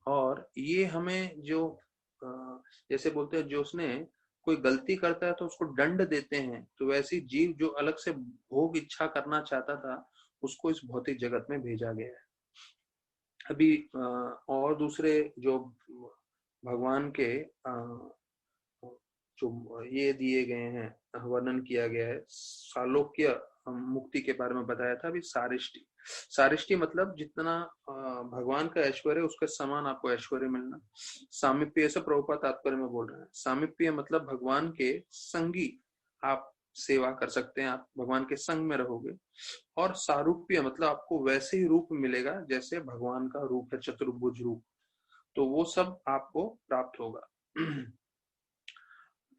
और ये हमें जो जैसे बोलते हैं जो उसने कोई गलती करता है तो उसको दंड देते हैं, तो वैसी जीव जो अलग से भोग इच्छा करना चाहता था, उसको इस भौतिक जगत में भेजा गया है। अभी और दूसरे जो भगवान के जो ये दिए गए हैं, वर्णन किया गया है सालोक्य मुक्ति के बारे में बताया था अभी। सारिष्टि, सारिष्टि मतलब जितना भगवान का ऐश्वर्य उसके समान आपको ऐश्वर्य मिलना। सामीप्य से प्रभुपाद तात्पर्य में बोल रहे हैं। सामीप्य मतलब भगवान के संगी आप सेवा कर सकते हैं, आप भगवान के संग में रहोगे। और सारूप्य मतलब आपको वैसे ही रूप मिलेगा जैसे भगवान का रूप है, चतुर्भुज रूप, तो वो सब आपको प्राप्त होगा।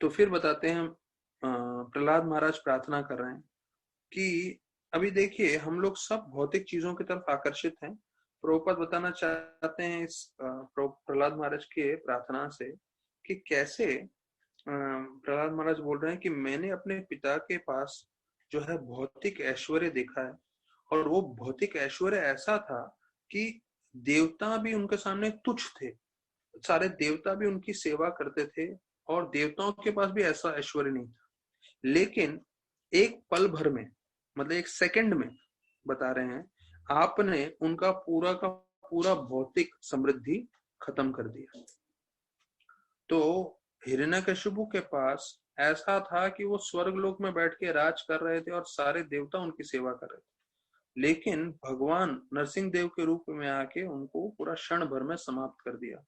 तो फिर बताते हैं, प्रहलाद महाराज प्रार्थना कर रहे हैं कि अभी देखिए हम लोग सब भौतिक चीजों की तरफ आकर्षित हैं। प्रभुपाद बताना चाहते हैं इस प्रहलाद महाराज के प्रार्थना से कि कैसे प्रहलाद महाराज बोल रहे हैं कि मैंने अपने पिता के पास जो है भौतिक ऐश्वर्य देखा है, और वो भौतिक ऐश्वर्य ऐसा था कि देवता भी उनके सामने तुच्छ थे, सारे देवता भी उनकी सेवा करते थे, और देवताओं के पास भी ऐसा ऐश्वर्य नहीं था। लेकिन एक पल भर में, मतलब एक सेकंड में बता रहे हैं, आपने उनका पूरा का पूरा भौतिक समृद्धि खत्म कर दिया। तो हिरण्यकशिपु के पास ऐसा था कि वो स्वर्ग लोक में बैठ के राज कर रहे थे और सारे देवता उनकी सेवा कर रहे थे, लेकिन भगवान नरसिंह देव के रूप में आके उनको पूरा क्षण भर में समाप्त कर दिया।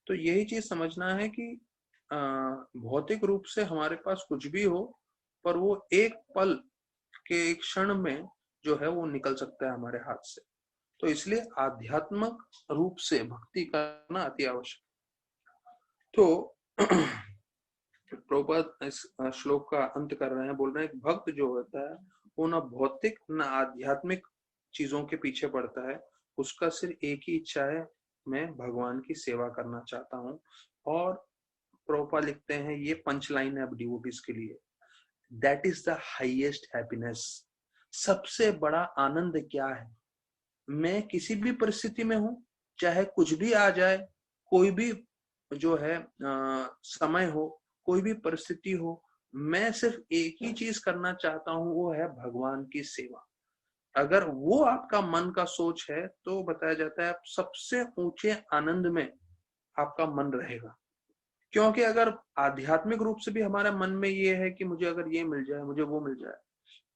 तो यही चीज समझना है कि भौतिक रूप से हमारे पास कुछ भी हो, पर वो एक पल के एक क्षण में जो है वो निकल सकता है हमारे हाथ से। तो इसलिए आध्यात्मिक रूप से भक्ति करना अति आवश्यक। तो प्रभुपाद इस श्लोक का अंत कर रहे हैं, बोल रहे हैं भक्त जो होता है वो ना भौतिक ना आध्यात्मिक चीजों के पीछे पड़ता है, उसका सिर्फ एक ही इच्छा है, मैं भगवान की सेवा करना चाहता हूँ। और प्रभुपाद लिखते हैं, ये पंच लाइन है अब डिवोटीज के लिए, that is the highest happiness. सबसे बड़ा आनंद क्या है? मैं किसी भी परिस्थिति में हूं, चाहे कुछ भी आ जाए, कोई भी जो है समय हो, कोई भी परिस्थिति हो, मैं सिर्फ एक ही चीज करना चाहता हूं, वो है भगवान की सेवा। अगर वो आपका मन का सोच है तो बताया जाता है आप सबसे ऊंचे आनंद में आपका मन रहेगा। क्योंकि अगर आध्यात्मिक रूप से भी हमारे मन में ये है कि मुझे अगर ये मिल जाए, मुझे वो मिल जाए,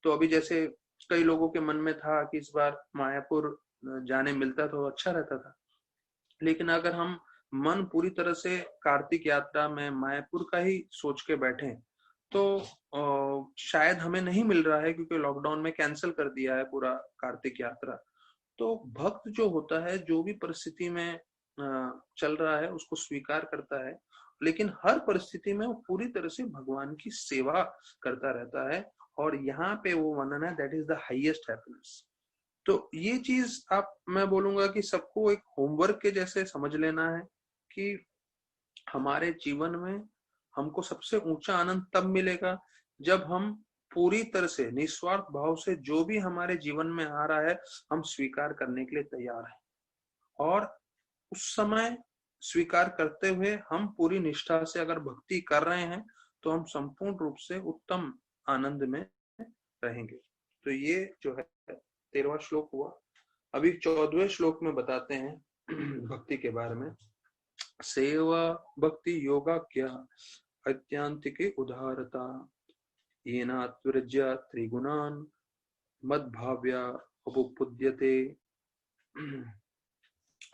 तो अभी जैसे कई लोगों के मन में था कि इस बार मायापुर जाने मिलता तो अच्छा रहता था, लेकिन अगर हम मन पूरी तरह से कार्तिक यात्रा में मायापुर का ही सोच के बैठे तो शायद हमें नहीं मिल रहा है, क्योंकि लॉकडाउन में कैंसिल कर दिया है पूरा कार्तिक यात्रा। तो भक्त जो होता है, जो भी परिस्थिति में चल रहा है उसको स्वीकार करता है, लेकिन हर परिस्थिति में वो पूरी तरह से भगवान की सेवा करता रहता है। और यहाँ पे वो वर्णन है, that is the highest happiness. तो ये चीज मैं बोलूंगा कि सबको एक होमवर्क के जैसे समझ लेना है कि हमारे जीवन में हमको सबसे ऊंचा आनंद तब मिलेगा जब हम पूरी तरह से निस्वार्थ भाव से जो भी हमारे जीवन में आ रहा है हम स्वीकार करने के लिए तैयार हैं, और उस समय स्वीकार करते हुए हम पूरी निष्ठा से अगर भक्ति कर रहे हैं तो हम संपूर्ण रूप से उत्तम आनंद में रहेंगे। तो ये जो है 13वां श्लोक हुआ। अभी 14वें श्लोक में बताते हैं भक्ति के बारे में। सेवा भक्ति योगा क्या अत्यांतिके उदारता येनात्विरज्य त्रिगुणान मद्भाव्या उपपद्यते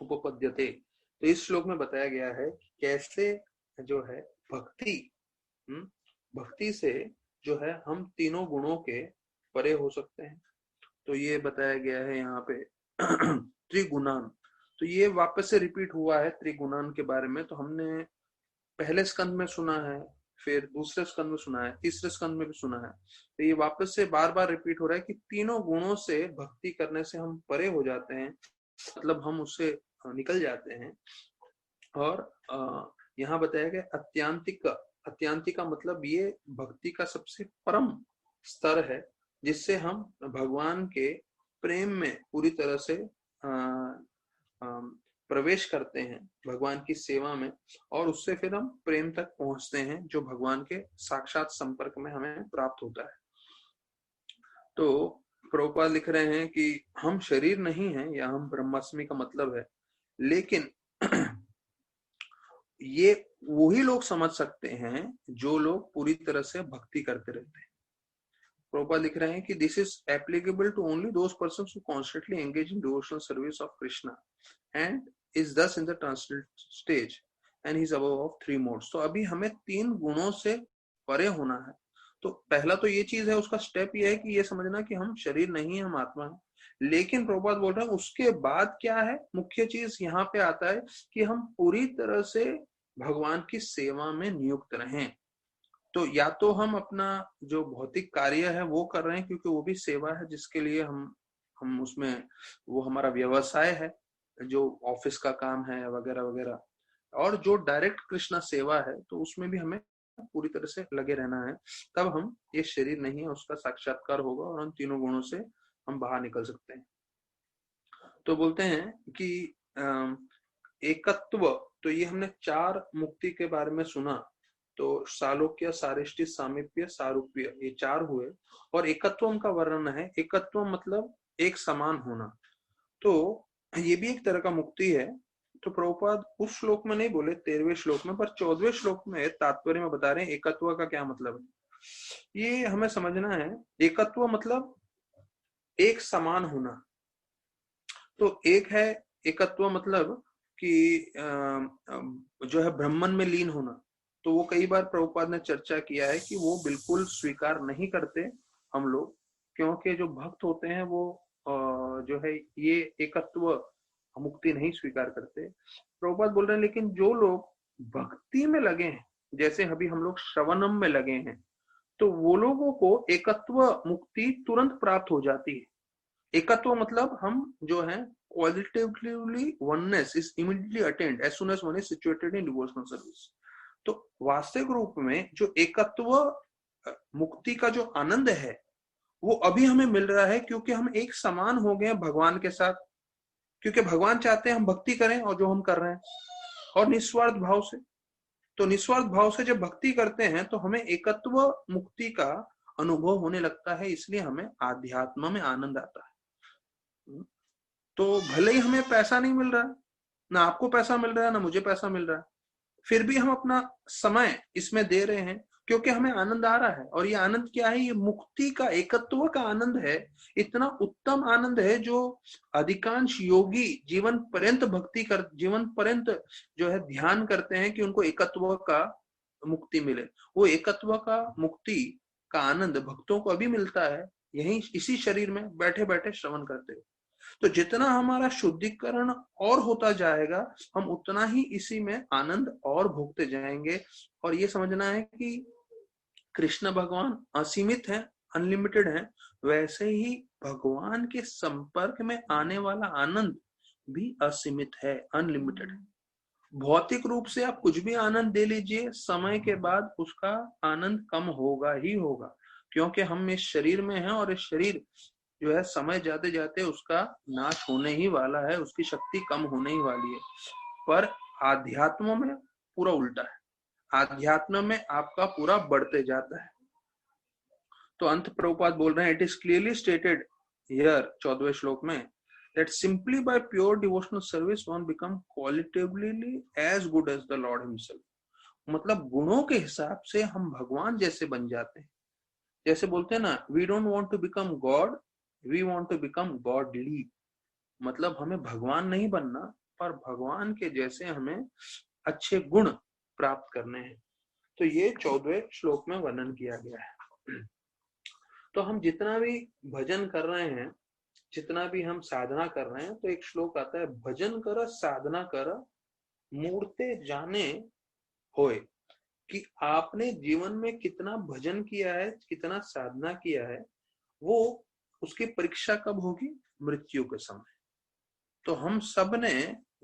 उपपद्यते। तो इस श्लोक में बताया गया है कि कैसे जो है भक्ति भक्ति से जो है हम तीनों गुणों के परे हो सकते हैं। तो ये बताया गया है यहाँ पे त्रिगुणान। तो ये वापस से रिपीट हुआ है त्रिगुणान के बारे में। तो हमने पहले स्कंद में सुना है, फिर दूसरे स्कंद में सुना है, तीसरे स्कंद में भी सुना है। तो ये वापस से बार बार रिपीट हो रहा है कि तीनों गुणों से भक्ति करने से हम परे हो जाते हैं, मतलब हम उससे निकल जाते हैं। और यहाँ बताया गया अत्यांतिक। अत्यांतिक का मतलब ये भक्ति का सबसे परम स्तर है, जिससे हम भगवान के प्रेम में पूरी तरह से प्रवेश करते हैं, भगवान की सेवा में, और उससे फिर हम प्रेम तक पहुंचते हैं जो भगवान के साक्षात संपर्क में हमें प्राप्त होता है। तो प्रभुपाद लिख रहे हैं कि हम शरीर नहीं हैं, या हम ब्रह्मास्मि का मतलब है, लेकिन ये वही लोग समझ सकते हैं जो लोग पूरी तरह से भक्ति करते रहते हैं। प्रभुपाद लिख रहे हैं कि this is applicable to only those persons who constantly engage in devotional service of Krishna and is thus in the translate stage and he is above of 3 modes. तो अभी हमें 3 गुणों से परे होना है। तो पहला तो ये चीज है, उसका स्टेप ये है कि ये समझना कि हम शरीर नहीं है, हम आत्मा है। लेकिन प्रभुपाद बोल रहे हैं उसके बाद क्या है, मुख्य चीज यहाँ पे आता है कि हम पूरी तरह से भगवान की सेवा में नियुक्त रहें। तो या तो हम अपना जो भौतिक कार्य है वो कर रहे हैं, क्योंकि वो भी सेवा है जिसके लिए हम उसमें, वो हमारा व्यवसाय है, जो ऑफिस का काम है वगैरह वगैरह। और जो डायरेक्ट कृष्णा सेवा है तो उसमें भी हमें पूरी तरह से लगे रहना है, तब हम ये शरीर नहीं है उसका साक्षात्कार होगा और उन तीनों गुणों से हम बाहर निकल सकते हैं। तो बोलते हैं कि एकत्व, तो ये हमने 4 मुक्ति के बारे में सुना। तो सालोक्य, सारिष्टि, सामीप्य, सारूप्य, ये 4 हुए। और एकत्व का वर्णन है। एकत्व मतलब एक समान होना। तो ये भी एक तरह का मुक्ति है। तो प्रभुपाद उस श्लोक में नहीं बोले 13वें श्लोक में, पर 14वें श्लोक में तात्पर्य में बता रहे हैं एकत्व का क्या मतलब है। ये हमें समझना है। एकत्व मतलब एक समान होना। तो एक है एकत्व मतलब कि जो है ब्रह्मन में लीन होना। तो वो कई बार प्रभुपाद ने चर्चा किया है कि वो बिल्कुल स्वीकार नहीं करते हम लोग, क्योंकि जो भक्त होते हैं वो जो है ये एकत्व मुक्ति नहीं स्वीकार करते। प्रभुपाद बोल रहे हैं लेकिन जो लोग भक्ति में लगे हैं, जैसे अभी हम लोग श्रवणम में लगे हैं, तो वो लोगों को एकत्व मुक्ति तुरंत प्राप्त हो जाती है। एकत्व मतलब हम जो है qualitatively oneness is immediately attained as soon as one is situated in devotional service। तो वास्तविक रूप में जो एकत्व मुक्ति का जो आनंद है वो अभी हमें मिल रहा है, क्योंकि हम एक समान हो गए भगवान के साथ। क्योंकि भगवान चाहते हैं हम भक्ति करें और जो हम कर रहे हैं, और निस्वार्थ भाव से। तो निस्वार्थ भाव से जब भक्ति करते हैं तो हमें एकत्व मुक्ति का अनुभव होने लगता है, इसलिए हमें आध्यात्म में आनंद आता है। तो भले ही हमें पैसा नहीं मिल रहा है, ना आपको पैसा मिल रहा है, ना मुझे पैसा मिल रहा है, फिर भी हम अपना समय इसमें दे रहे हैं क्योंकि हमें आनंद आ रहा है। और ये आनंद क्या है, ये मुक्ति का, एकत्व का आनंद है। इतना उत्तम आनंद है जो अधिकांश योगी जीवन पर्यंत भक्ति कर, जीवन पर्यंत जो है ध्यान करते हैं कि उनको एकत्व का मुक्ति मिले। वो एकत्व का मुक्ति का आनंद भक्तों को अभी मिलता है, यही इसी शरीर में बैठे बैठे श्रवण करते हुए। तो जितना हमारा शुद्धिकरण और होता जाएगा, हम उतना ही इसी में आनंद और भोगते जाएंगे। और ये समझना है कि कृष्ण भगवान असीमित है, अनलिमिटेड है, वैसे ही भगवान के संपर्क में आने वाला आनंद भी असीमित है, अनलिमिटेड है। भौतिक रूप से आप कुछ भी आनंद दे लीजिए, समय के बाद उसका आनंद कम होगा ही होगा, क्योंकि हम इस शरीर में हैं और इस शरीर जो है समय जाते जाते उसका नाश होने ही वाला है, उसकी शक्ति कम होने ही वाली है। पर आध्यात्म में पूरा उल्टा है, आध्यात्म में आपका पूरा बढ़ते जाता है। तो अंत प्रभुपाद बोल रहे हैं, it is clearly stated here 14वें श्लोक में, that simply by pure devotional service one become qualitatively as good as the Lord himself। मतलब गुणों के हिसाब से हम भगवान जैसे बन जाते हैं। जैसे बोलते हैं ना, we don't want to become God, we want to become godly। मतलब हमें भगवान नहीं बनना, पर भगवान के जैसे हमें अच्छे गुण प्राप्त करने हैं। तो ये 14वें श्लोक में वर्णन किया गया है। तो हम जितना भी भजन कर रहे हैं, जितना भी हम साधना कर रहे हैं, तो एक श्लोक आता है, भजन कर साधना कर मूर्ते जाने होए। कि आपने जीवन में कितना भजन किया है, कितना साधना किया है, वो उसकी परीक्षा कब होगी? मृत्यु के समय। तो हम सब ने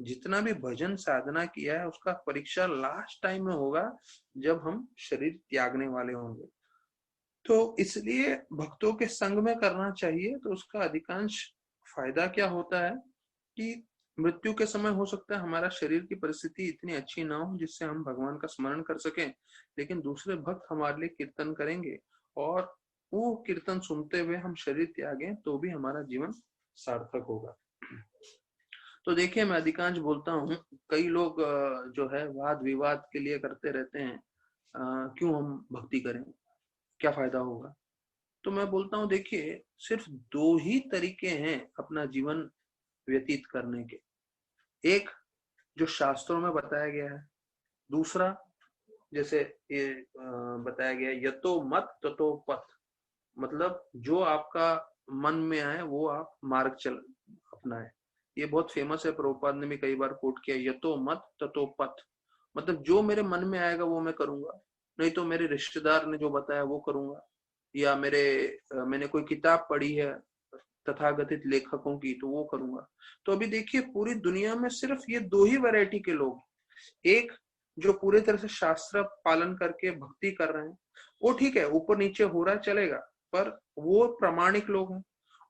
जितना भी भजन साधना किया है उसका परीक्षा लास्ट टाइम में होगा, जब हम शरीर त्यागने वाले होंगे। तो इसलिए भक्तों के संग में करना चाहिए। तो उसका अधिकांश फायदा क्या होता है कि मृत्यु के समय हो सकता है हमारा शरीर की परिस्थिति इतनी अच्छी ना हो जिससे हम भगवान का स्मरण कर सकें, लेकिन दूसरे भक्त हमारे लिए कीर्तन करेंगे और वो कीर्तन सुनते हुए हम शरीर त्यागें तो भी हमारा जीवन सार्थक होगा। तो देखिए, मैं अधिकांश बोलता हूँ, कई लोग जो है वाद विवाद के लिए करते रहते हैं, क्यों हम भक्ति करें, क्या फायदा होगा। तो मैं बोलता हूँ देखिए सिर्फ दो ही तरीके हैं अपना जीवन व्यतीत करने के। एक जो शास्त्रों में बताया गया है, दूसरा जैसे ये बताया गया है यतो मत ततो पथ, मतलब जो आपका मन में आए वो आप मार्ग चल अपनाए। ये बहुत फेमस है, प्रभुपाद ने भी कई बार कोट किया, यतो मत ततो पथ, मतलब जो मेरे मन में आएगा वो मैं करूंगा, नहीं तो मेरे रिश्तेदार ने जो बताया वो करूंगा, या मैंने कोई किताब पढ़ी है तथाकथित लेखकों की तो वो करूंगा। तो अभी देखिए पूरी दुनिया में सिर्फ ये दो ही वैरायटी के लोग, एक जो पूरे तरह से शास्त्र पालन करके भक्ति कर रहे हैं, वो ठीक है ऊपर नीचे हो रहा है चलेगा, पर वो प्रामाणिक लोग हैं।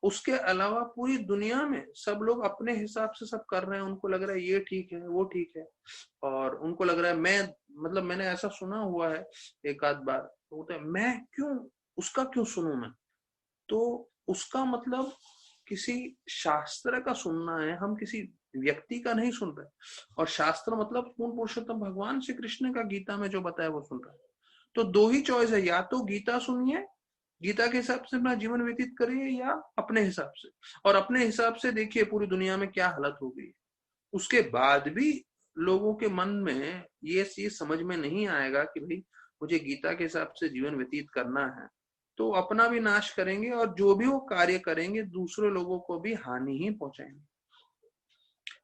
उसके अलावा पूरी दुनिया में सब लोग अपने हिसाब से सब कर रहे हैं, उनको लग रहा है ये ठीक है वो ठीक है, और उनको लग रहा है मतलब मैंने ऐसा सुना हुआ है एक आध बार, तो बोलते हैं मैं क्यों उसका क्यों सुनूं मैं, तो उसका मतलब किसी शास्त्र का सुनना है, हम किसी व्यक्ति का नहीं सुन रहे। और शास्त्र मतलब पूर्ण पुरुषोत्तम भगवान श्री कृष्ण का गीता में जो बताया वो सुन रहे हैं। तो दो ही चॉइस है, या तो गीता सुनिए, गीता के हिसाब से अपना जीवन व्यतीत करिए, या अपने हिसाब से। और अपने हिसाब से देखिए पूरी दुनिया में क्या हालत हो गई, उसके बाद भी लोगों के मन में ये चीज समझ में नहीं आएगा कि भाई मुझे गीता के हिसाब से जीवन व्यतीत करना है, तो अपना भी नाश करेंगे और जो भी वो कार्य करेंगे दूसरे लोगों को भी हानि ही पहुंचाएंगे।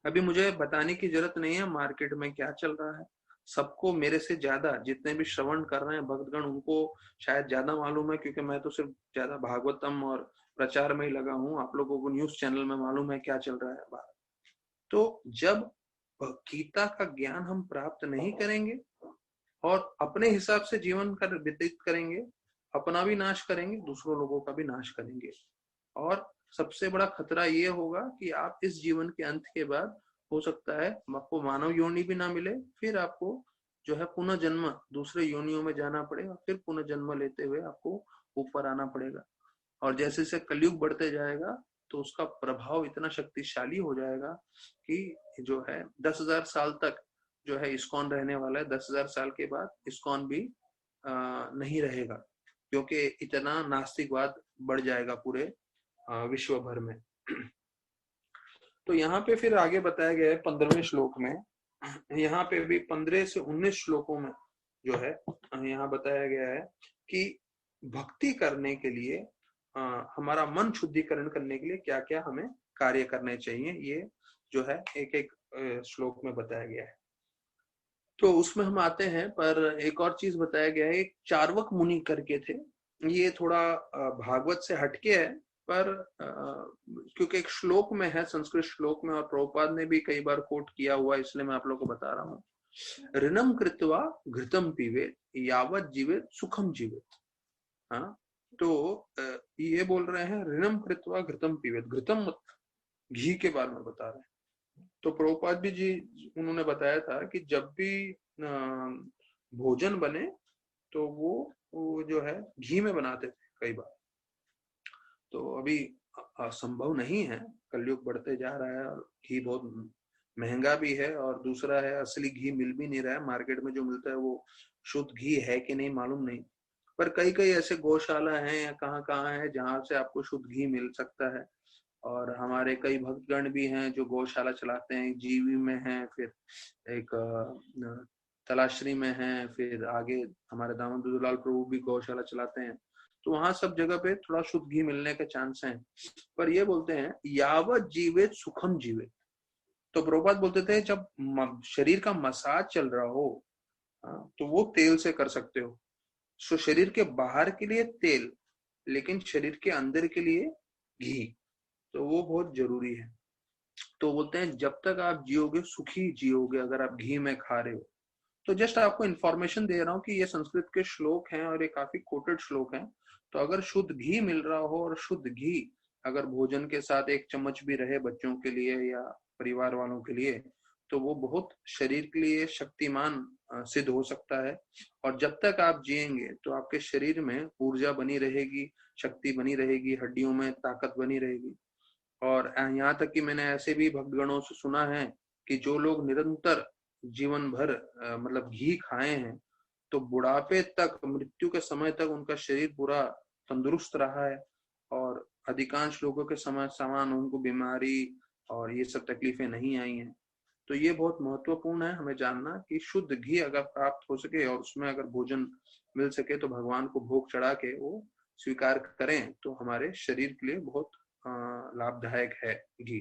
अभी मुझे बताने की जरूरत नहीं है मार्केट में क्या चल रहा है, सबको मेरे से ज्यादा जितने भी श्रवण कर रहे हैं भक्तगण उनको शायद ज्यादा मालूम है, क्योंकि मैं तो सिर्फ ज्यादा भागवतम और प्रचार में ही लगा हूँ। आप लोगों को न्यूज चैनल में मालूम है क्या चल रहा है बाहर। तो जब गीता का ज्ञान हम प्राप्त नहीं करेंगे और अपने हिसाब से जीवन कर व्यतीत करेंगे, अपना भी नाश करेंगे दूसरों लोगों का भी नाश करेंगे। और सबसे बड़ा खतरा ये होगा कि आप इस जीवन के अंत के बाद हो सकता है आपको मानव योनि भी ना मिले, फिर आपको जो है पुनः जन्म दूसरे योनियों में जाना पड़ेगा, फिर पुनः जन्म लेते हुए आपको ऊपर आना पड़ेगा। और जैसे जैसे कलयुग बढ़ते जाएगा तो उसका प्रभाव इतना शक्तिशाली हो जाएगा कि जो है 10,000 साल तक जो है इस्कॉन रहने वाला है, 10,000 साल के बाद इस्कॉन भी नहीं रहेगा, क्योंकि इतना नास्तिकवाद बढ़ जाएगा पूरे विश्व भर में। तो यहाँ पे फिर आगे बताया गया है 15वें श्लोक में, यहाँ पे भी 15 से 19 श्लोकों में जो है यहाँ बताया गया है कि भक्ति करने के लिए हमारा मन शुद्धिकरण करने के लिए क्या क्या हमें कार्य करने चाहिए, ये जो है एक एक श्लोक में बताया गया है। तो उसमें हम आते हैं, पर एक और चीज बताया गया है, एक चार्वक मुनि करके थे, ये थोड़ा भागवत से हटके है, पर क्योंकि एक श्लोक में है, संस्कृत श्लोक में, और प्रभुपाद ने भी कई बार कोट किया हुआ, इसलिए मैं आप लोगों को बता रहा हूँ। ऋणम कृत्वा घृतम पीवेत यावत जीवेत सुखम जीवेत। हाँ, तो ये बोल रहे हैं ऋणम कृत्वा घृतम पीवेत, घृतम घी के बारे में बता रहे हैं। तो प्रभुपाद भी जी उन्होंने बताया था कि जब भी भोजन बने तो वो जो है घी में बनाते थे कई बार। तो अभी संभव नहीं है, कलयुग बढ़ते जा रहा है और घी बहुत महंगा भी है, और दूसरा है असली घी मिल भी नहीं रहा है मार्केट में, जो मिलता है वो शुद्ध घी है कि नहीं मालूम नहीं। पर कई कई ऐसे गौशाला हैं या कहाँ कहाँ है जहाँ से आपको शुद्ध घी मिल सकता है। और हमारे कई भक्तगण भी हैं जो गौशाला चलाते हैं, जीवी में हैं, फिर एक तलाश्री में हैं, फिर आगे हमारे दामोदर दुलाल प्रभु भी गौशाला चलाते हैं। तो वहां सब जगह पे थोड़ा शुद्ध घी मिलने के चांस हैं। पर ये बोलते हैं यावत जीवित सुखम जीवित। तो प्रभुपाद बोलते थे जब शरीर का मसाज चल रहा हो तो वो तेल से कर सकते हो। सो शरीर के बाहर के लिए तेल, लेकिन शरीर के अंदर के लिए घी, तो वो बहुत जरूरी है। तो बोलते हैं जब तक आप जियोगे सुखी जियोगे अगर आप घी में खा रहे हो। तो जस्ट आपको इन्फॉर्मेशन दे रहा हूँ कि ये संस्कृत के श्लोक हैं और ये काफी कोटेड श्लोक हैं। तो अगर शुद्ध घी मिल रहा हो, और शुद्ध घी अगर भोजन के साथ एक चम्मच भी रहे बच्चों के लिए या परिवार वालों के लिए, तो वो बहुत शरीर के लिए शक्तिमान सिद्ध हो सकता है। और जब तक आप जिएंगे तो आपके शरीर में ऊर्जा बनी रहेगी, शक्ति बनी रहेगी, हड्डियों में ताकत बनी रहेगी। और यहाँ तक कि मैंने ऐसे भी भक्तगणों से सुना है कि जो लोग निरंतर जीवन भर मतलब घी खाए हैं, तो बुढ़ापे तक, मृत्यु के समय तक उनका शरीर पूरा तंदुरुस्त रहा है और अधिकांश लोगों के समान उनको बीमारी और ये सब तकलीफें नहीं आई हैं। तो ये बहुत महत्वपूर्ण है हमें जानना कि शुद्ध घी अगर प्राप्त हो सके और उसमें अगर भोजन मिल सके तो भगवान को भोग चढ़ा के वो स्वीकार करें तो हमारे शरीर के लिए बहुत लाभदायक है घी।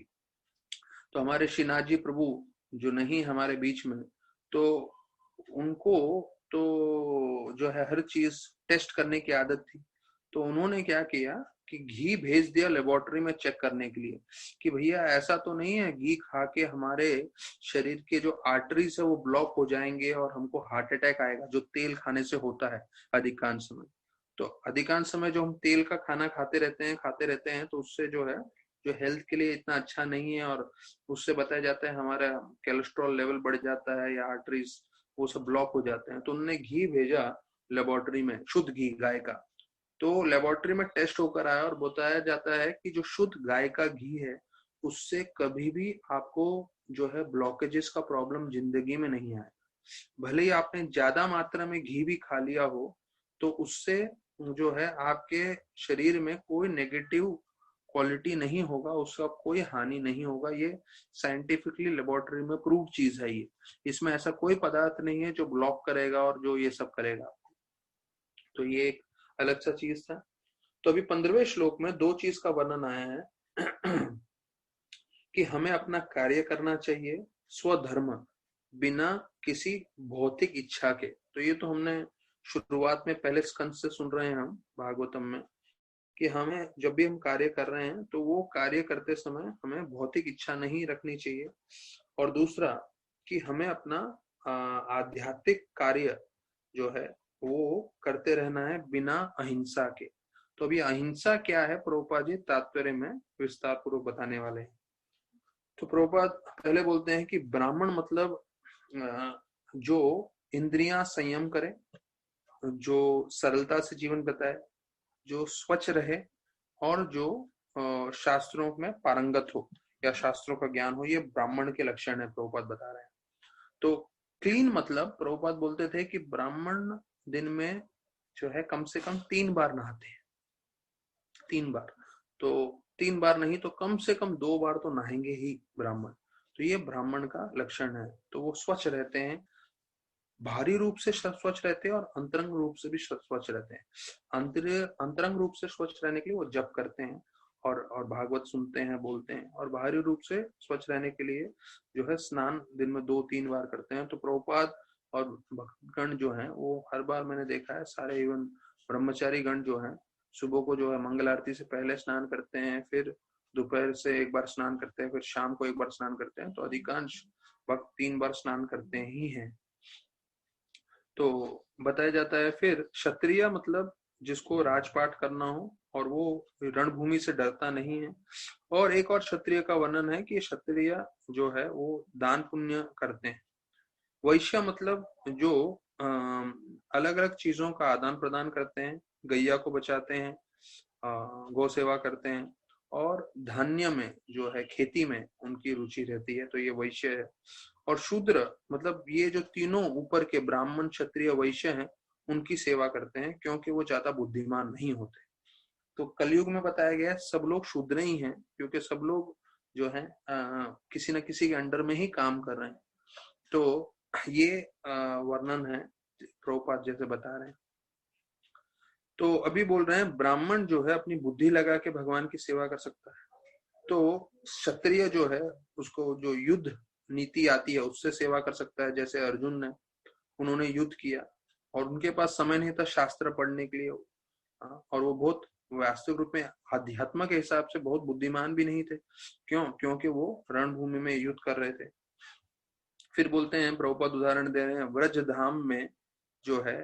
तो हमारे श्रीनाथ जी प्रभु जो नहीं हमारे बीच में, तो उनको तो जो है हर चीज टेस्ट करने की आदत थी। तो उन्होंने क्या किया कि घी भेज दिया लेबोरेटरी में चेक करने के लिए कि भैया ऐसा तो नहीं है घी खा के हमारे शरीर के जो आर्टरीज है वो ब्लॉक हो जाएंगे और हमको हार्ट अटैक आएगा, जो तेल खाने से होता है अधिकांश समय। तो अधिकांश समय जो हम तेल का खाना खाते रहते हैं तो उससे जो है जो हेल्थ के लिए इतना अच्छा नहीं है और उससे बताया जाता है हमारा कोलेस्ट्रॉल लेवल बढ़ जाता है या आर्टरीज वो सब ब्लॉक हो जाते हैं। तो उन्होंने घी भेजा लेबोरेटरी में, शुद्ध घी गाय का। तो लेबोरेटरी में टेस्ट होकर आया और बताया जाता है कि जो शुद्ध गाय का घी है उससे कभी भी आपको जो है ब्लॉकेजेस का प्रॉब्लम जिंदगी में नहीं आया। भले ही आपने ज्यादा मात्रा में घी भी खा लिया हो तो उससे जो है आपके शरीर में कोई नेगेटिव क्वालिटी नहीं होगा, उसका कोई हानि नहीं होगा। ये साइंटिफिकली लेबोरेटरी में प्रूव चीज है। ये इसमें ऐसा कोई पदार्थ नहीं है जो ब्लॉक करेगा और जो ये सब करेगा। तो ये एक अलग सा चीज था। तो अभी 15वें श्लोक में दो चीज का वर्णन आया है कि हमें अपना कार्य करना चाहिए स्वधर्म बिना किसी भौतिक इच्छा के। तो ये तो हमने शुरुआत में पहले स्कंद से सुन रहे हैं हम भागवतम में कि हमें जब भी हम कार्य कर रहे हैं तो वो कार्य करते समय हमें भौतिक इच्छा नहीं रखनी चाहिए। और दूसरा कि हमें अपना आध्यात्मिक कार्य जो है वो करते रहना है बिना अहिंसा के। तो अभी अहिंसा क्या है प्रभुपाद जी तात्पर्य में विस्तार पूर्वक बताने वाले हैं। तो प्रभुपाद पहले बोलते हैं कि ब्राह्मण मतलब जो इंद्रियां संयम करे, जो सरलता से जीवन बताए, जो स्वच्छ रहे और जो शास्त्रों में पारंगत हो या शास्त्रों का ज्ञान हो, ये ब्राह्मण के लक्षण है प्रभुपाद बता रहे हैं। तो क्लीन मतलब प्रभुपाद बोलते थे कि ब्राह्मण दिन में जो है कम से कम 3 बार नहाते हैं, 3 बार। तो 3 बार नहीं तो कम से कम 2 बार तो नहाएंगे ही ब्राह्मण। तो ये ब्राह्मण का लक्षण है। तो वो स्वच्छ रहते हैं, बाहरी रूप से स्वच्छ रहते हैं और अंतरंग रूप से भी स्वच्छ रहते हैं। अंतरंग रूप से स्वच्छ रहने के लिए वो जप करते हैं और भागवत सुनते हैं, बोलते हैं। और बाहरी रूप से स्वच्छ रहने के लिए जो है स्नान दिन में 2-3 बार करते हैं। तो प्रभुपाद और भक्तगण जो है वो हर बार मैंने देखा है सारे इवन ब्रह्मचारी गण जो है सुबह को जो है मंगल आरती से पहले स्नान करते हैं, फिर दोपहर से एक बार स्नान करते हैं, फिर शाम को एक बार स्नान करते हैं। तो अधिकांश भक्त 3 बार स्नान करते ही हैं। तो बताया जाता है फिर क्षत्रिय मतलब जिसको राजपाट करना हो और वो रणभूमि से डरता नहीं है। और एक और क्षत्रिय का वर्णन है कि क्षत्रिय जो है वो दान पुण्य करते हैं। वैश्य मतलब जो अलग अलग चीजों का आदान प्रदान करते हैं, गैया को बचाते हैं, गौ सेवा करते हैं और धान्य में जो है खेती में उनकी रुचि रहती है। तो ये वैश्य है। और शूद्र मतलब ये जो तीनों ऊपर के ब्राह्मण क्षत्रिय वैश्य हैं उनकी सेवा करते हैं क्योंकि वो ज्यादा बुद्धिमान नहीं होते। तो कलयुग में बताया गया है सब लोग शूद्र ही हैं क्योंकि सब लोग जो है किसी न किसी के अंडर में ही काम कर रहे हैं। तो ये वर्णन है प्रभुपाद जैसे बता रहे हैं। तो अभी बोल रहे हैं ब्राह्मण जो है अपनी बुद्धि लगा के भगवान की सेवा कर सकता है। तो क्षत्रिय जो है उसको जो युद्ध नीति आती है उससे सेवा कर सकता है। जैसे अर्जुन ने उन्होंने युद्ध किया और उनके पास समय नहीं था शास्त्र पढ़ने के लिए, और वो बहुत वास्तविक रूप में अध्यात्म के हिसाब से बहुत बुद्धिमान भी नहीं थे। क्यों? क्योंकि वो रणभूमि में युद्ध कर रहे थे। फिर बोलते हैं प्रभुपाद उदाहरण दे रहे हैं व्रज धाम में जो है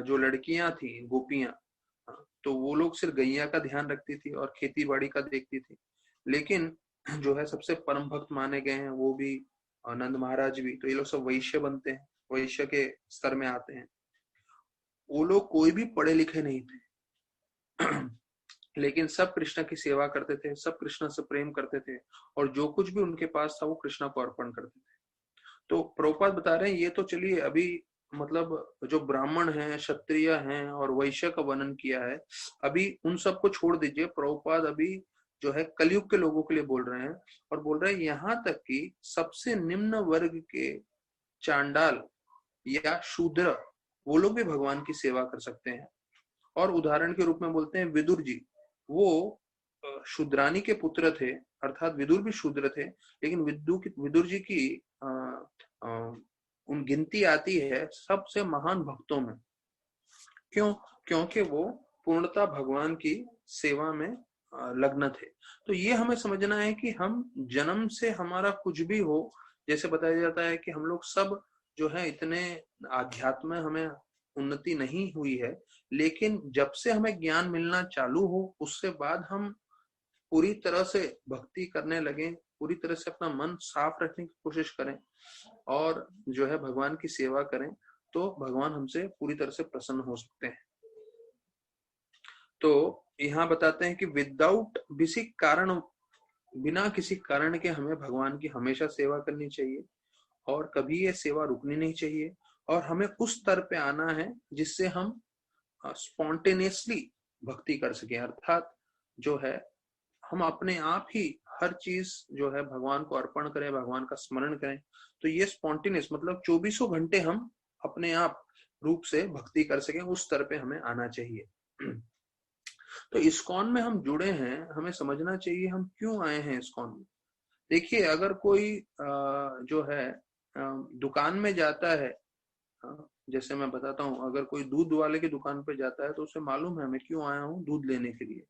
जो लड़कियां थी गोपियां, तो वो लोग सिर्फ गैया का ध्यान रखती थी और खेती बाड़ी का देखती थी। लेकिन जो है सबसे परम भक्त माने गए हैं वो भी नंद महाराज भी। तो ये लोग सब वैश्य बनते हैं, वैश्य के स्तर में आते हैं। वो लोग कोई भी पढ़े लिखे नहीं थे लेकिन सब कृष्ण की सेवा करते थे, सब कृष्ण से प्रेम करते थे और जो कुछ भी उनके पास था वो कृष्ण को अर्पण करते थे। तो प्रभुपाद बता रहे हैं ये तो चलिए अभी मतलब जो ब्राह्मण हैं, क्षत्रिय हैं और वैश्य का वर्णन किया है, अभी उन सबको छोड़ दीजिए। प्रभुपाद अभी जो है कलयुग के लोगों के लिए बोल रहे हैं, और बोल रहे हैं यहाँ तक कि सबसे निम्न वर्ग के चांडाल या शूद्र, वो लोग भी भगवान की सेवा कर सकते हैं। और उदाहरण के रूप में बोलते हैं विदुर जी, वो शूद्रानी के पुत्र थे, अर्थात विदुर भी शूद्र थे, लेकिन विदुर जी की उन गिनती आती है सबसे महान भक्तों में। क्यों? क्योंकि वो पूर्णता भगवान की सेवा में लग्न थे। तो ये हमें समझना है कि हम जन्म से हमारा कुछ भी हो, जैसे बताया जाता है कि हम लोग सब जो है इतने आध्यात्म में हमें उन्नति नहीं हुई है, लेकिन जब से हमें ज्ञान मिलना चालू हो उससे बाद हम पूरी तरह से भक्ति करने लगे, पूरी तरह से अपना मन साफ रखने की कोशिश करें और जो है भगवान की सेवा करें, तो भगवान हमसे पूरी तरह से प्रसन्न हो सकते हैं। तो यहाँ बताते हैं कि विदाउट बिना किसी कारण के हमें भगवान की हमेशा सेवा करनी चाहिए और कभी ये सेवा रुकनी नहीं चाहिए, और हमें उस स्तर पे आना है जिससे हम स्पॉन्टेनियसली भक्ति कर सकें, अर्थात जो है हम अपने आप ही हर चीज जो है भगवान को अर्पण करें, भगवान का स्मरण करें। तो ये स्पॉन्टेनियस मतलब 24 घंटे हम अपने आप रूप से भक्ति कर सकें, उस स्तर पे हमें आना चाहिए। तो इस्कॉन में हम जुड़े हैं, हमें समझना चाहिए हम क्यों आए हैं इस्कॉन में। देखिए, अगर कोई जो है दुकान में जाता है, जैसे मैं बताता हूँ, अगर कोई दूध वाले की दुकान पे जाता है तो उसे मालूम है मैं क्यों आया हूँ, दूध लेने के लिए।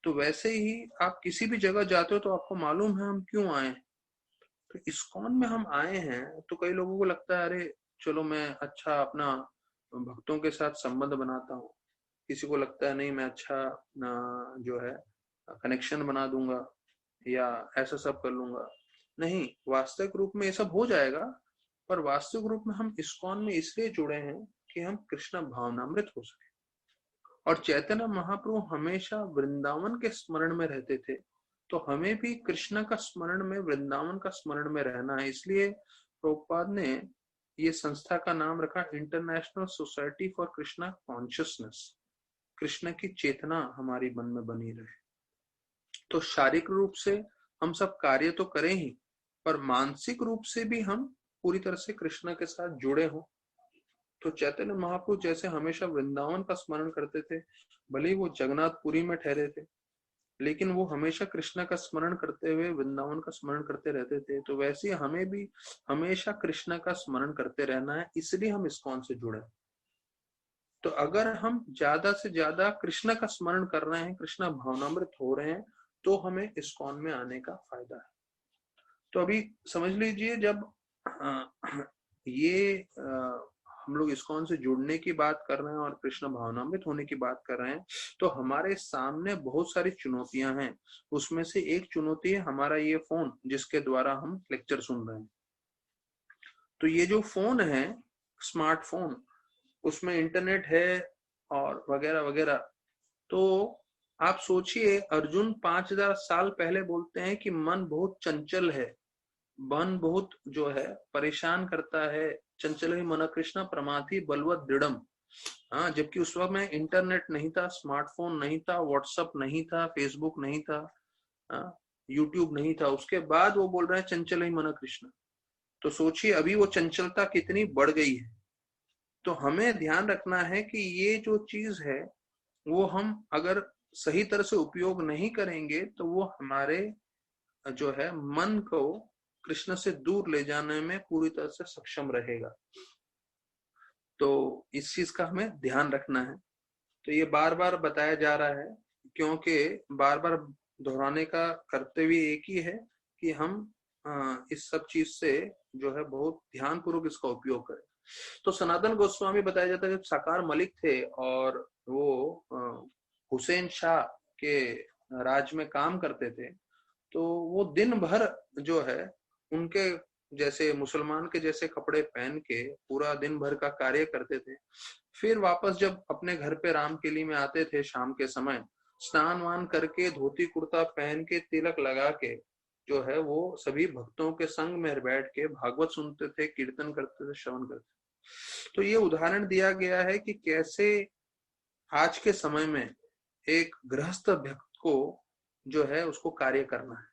तो वैसे ही आप किसी भी जगह जाते हो तो आपको मालूम है हम क्यों आए हैं। तो इस्कॉन में हम आए हैं तो कई लोगों को लगता है अरे चलो मैं अच्छा अपना भक्तों के साथ संबंध बनाता हूँ, किसी को लगता है नहीं मैं अच्छा जो है कनेक्शन बना दूंगा या ऐसा सब कर लूंगा। नहीं, वास्तविक रूप में ये सब हो जाएगा, पर वास्तविक रूप में हम इस्कॉन में इसलिए जुड़े हैं कि हम कृष्ण भावनामृत हो सके। और चैतन्य महाप्रभु हमेशा वृंदावन के स्मरण में रहते थे, तो हमें भी कृष्ण का स्मरण में, वृंदावन का स्मरण में रहना है। इसलिए प्रभुपाद ने ये संस्था का नाम रखा international society for Krishna consciousness, Krishna की चेतना हमारी मन में बनी रहे। तो शारीरिक रूप से हम सब कार्य तो करें ही, पर मानसिक रूप से भी हम पूरी तरह से कृष्ण के साथ जुड़े हों। तो चैतन्य महाप्रभु जैसे हमेशा वृंदावन का स्मरण करते थे, भले ही वो जगन्नाथपुरी में ठहरे थे, लेकिन वो हमेशा कृष्ण का स्मरण करते हुए वृंदावन का स्मरण करते रहते थे। तो वैसे ही हमें भी हमेशा कृष्ण का स्मरण करते रहना है, इसलिए हम इस्कॉन से जुड़े। तो अगर हम ज्यादा से ज्यादा कृष्ण का स्मरण कर रहे हैं, कृष्ण भावनामृत हो रहे हैं, तो हमें इस्कॉन में आने का फायदा है। तो अभी समझ लीजिए, जब ये हम लोग इस्कॉन से जुड़ने की बात कर रहे हैं और कृष्ण भावनामृत होने की बात कर रहे हैं, तो हमारे सामने बहुत सारी चुनौतियां हैं। उसमें से एक चुनौती है हमारा ये फोन, जिसके द्वारा हम लेक्चर सुन रहे हैं। तो ये जो फोन है, स्मार्टफोन, उसमें इंटरनेट है और वगैरह वगैरह। तो आप सोचिए, अर्जुन 5000 साल पहले बोलते हैं कि मन बहुत चंचल है, मन बहुत जो है परेशान करता है, चंचल ही मन कृष्ण प्रमाथि बलवत दृढ़म। हाँ, जबकि उस वक्त में इंटरनेट नहीं था, स्मार्टफोन नहीं था, व्हाट्सएप नहीं था, फेसबुक नहीं था, यूट्यूब नहीं था, उसके बाद वो बोल रहे हैं चंचल ही मन कृष्ण। तो सोचिए अभी वो चंचलता कितनी बढ़ गई है। तो हमें ध्यान रखना है कि ये जो चीज है वो हम अगर सही तरह से उपयोग नहीं करेंगे तो वो हमारे जो है मन को कृष्ण से दूर ले जाने में पूरी तरह से सक्षम रहेगा। तो इस चीज का हमें ध्यान रखना है। तो ये बार बार बताया जा रहा है, क्योंकि बार बार दोहराने का कर्तव्य एक ही है कि हम इस सब चीज से जो है बहुत ध्यान पूर्वक इसका उपयोग करें। तो सनातन गोस्वामी बताया जाता है जब साकार मलिक थे और वो हुसैन शाह के राज में काम करते थे, तो वो दिन भर जो है उनके जैसे मुसलमान के जैसे कपड़े पहन के पूरा दिन भर का कार्य करते थे। फिर वापस जब अपने घर पे रामकेली में आते थे शाम के समय, स्नान वान करके धोती कुर्ता पहन के तिलक लगा के जो है वो सभी भक्तों के संग में बैठ के भागवत सुनते थे, कीर्तन करते थे, श्रवण करते थे। तो ये उदाहरण दिया गया है कि कैसे आज के समय में एक गृहस्थ भक्त को जो है उसको कार्य करना है।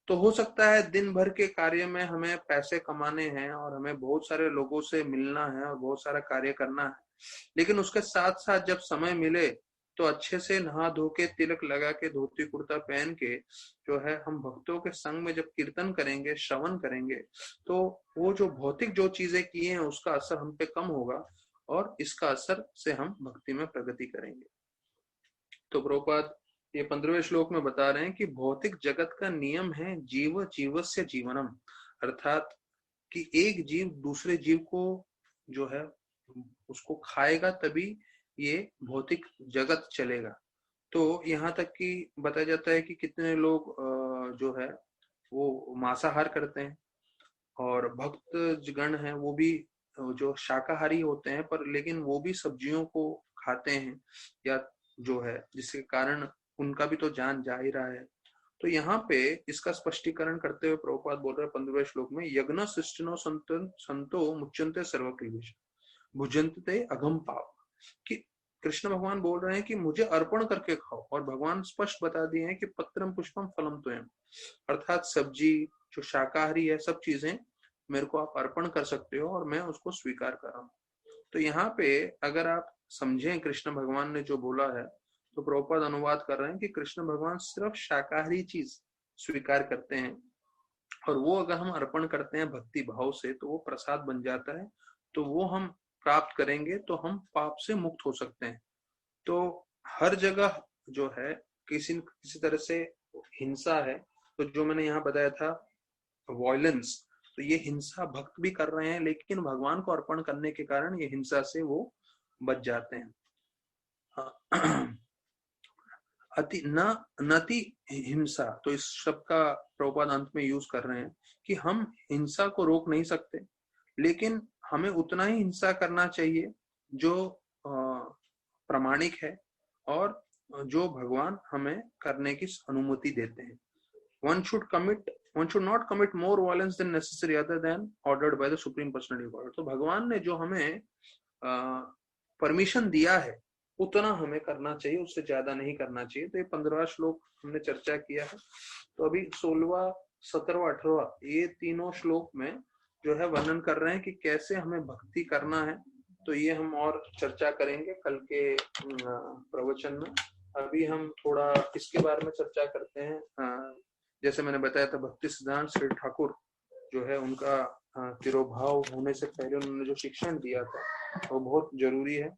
तो हो सकता है दिन भर के कार्य में हमें पैसे कमाने हैं और हमें बहुत सारे लोगों से मिलना है और बहुत सारा कार्य करना है, लेकिन उसके साथ साथ जब समय मिले तो अच्छे से नहा धो के, तिलक लगा के, धोती कुर्ता पहन के जो है हम भक्तों के संग में जब कीर्तन करेंगे, श्रवण करेंगे, तो वो जो भौतिक जो चीजें किए हैं उसका असर हम पे कम होगा और इसका असर से हम भक्ति में प्रगति करेंगे। तो प्रभुपाद ये 15वें श्लोक में बता रहे हैं कि भौतिक जगत का नियम है जीव जीवस्य जीवनम, अर्थात कि एक जीव दूसरे जीव को जो है उसको खाएगा तभी ये भौतिक जगत चलेगा। तो यहाँ तक कि बताया जाता है कि कितने लोग जो है वो मांसाहार करते हैं और भक्त गण हैं वो भी जो शाकाहारी होते हैं, पर लेकिन वो भी सब्जियों को खाते हैं या जो है जिसके कारण उनका भी तो जान जा ही रहा है। तो यहाँ पे इसका स्पष्टीकरण करते हुए प्रभुपाद बोल रहे हैं 15वें श्लोक में, यज्ञ सृष्टिनो संतो मुच्यन्ते सर्वक्लेश भुजन्ते अघम पाप, कि कृष्ण भगवान बोल रहे हैं कि मुझे अर्पण करके खाओ, और भगवान स्पष्ट बता दिए हैं कि पत्रम पुष्पम फलम त्वयम्, अर्थात सब्जी जो शाकाहारी है सब चीजें मेरे को आप अर्पण कर सकते हो और मैं उसको स्वीकार कर रहा हूँ। तो यहाँ पे अगर आप समझें कृष्ण भगवान ने जो बोला है, तो प्रभुपाद अनुवाद कर रहे हैं कि कृष्ण भगवान सिर्फ शाकाहारी चीज स्वीकार करते हैं और वो अगर हम अर्पण करते हैं भक्ति भाव से तो वो प्रसाद बन जाता है, तो वो हम प्राप्त करेंगे तो हम पाप से मुक्त हो सकते हैं। तो हर जगह जो है किसी न किसी तरह से हिंसा है, तो जो मैंने यहाँ बताया था वॉयलेंस, तो ये हिंसा भक्त भी कर रहे हैं लेकिन भगवान को अर्पण करने के कारण ये हिंसा से वो बच जाते हैं। अति न नति हिंसा, तो इस शब्द का प्रभुपाद अंत में यूज कर रहे हैं कि हम हिंसा को रोक नहीं सकते, लेकिन हमें उतना ही हिंसा करना चाहिए जो प्रामाणिक है और जो भगवान हमें करने की अनुमति देते हैं। One should not commit more violence than necessary other than ordered by the Supreme Personality of Godhead। तो भगवान ने जो हमें परमिशन दिया है उतना हमें करना चाहिए, उससे ज्यादा नहीं करना चाहिए। तो ये 15वां श्लोक हमने चर्चा किया है। तो अभी 16वां, 17वां, 18वां ये तीनों श्लोक में जो है वर्णन कर रहे हैं कि कैसे हमें भक्ति करना है। तो ये हम और चर्चा करेंगे कल के प्रवचन में। अभी हम थोड़ा इसके बारे में चर्चा करते हैं। जैसे मैंने बताया था भक्ति सिद्धांत श्री ठाकुर जो है उनका तिरोभाव होने से पहले उन्होंने जो शिक्षण दिया था वो बहुत जरूरी है।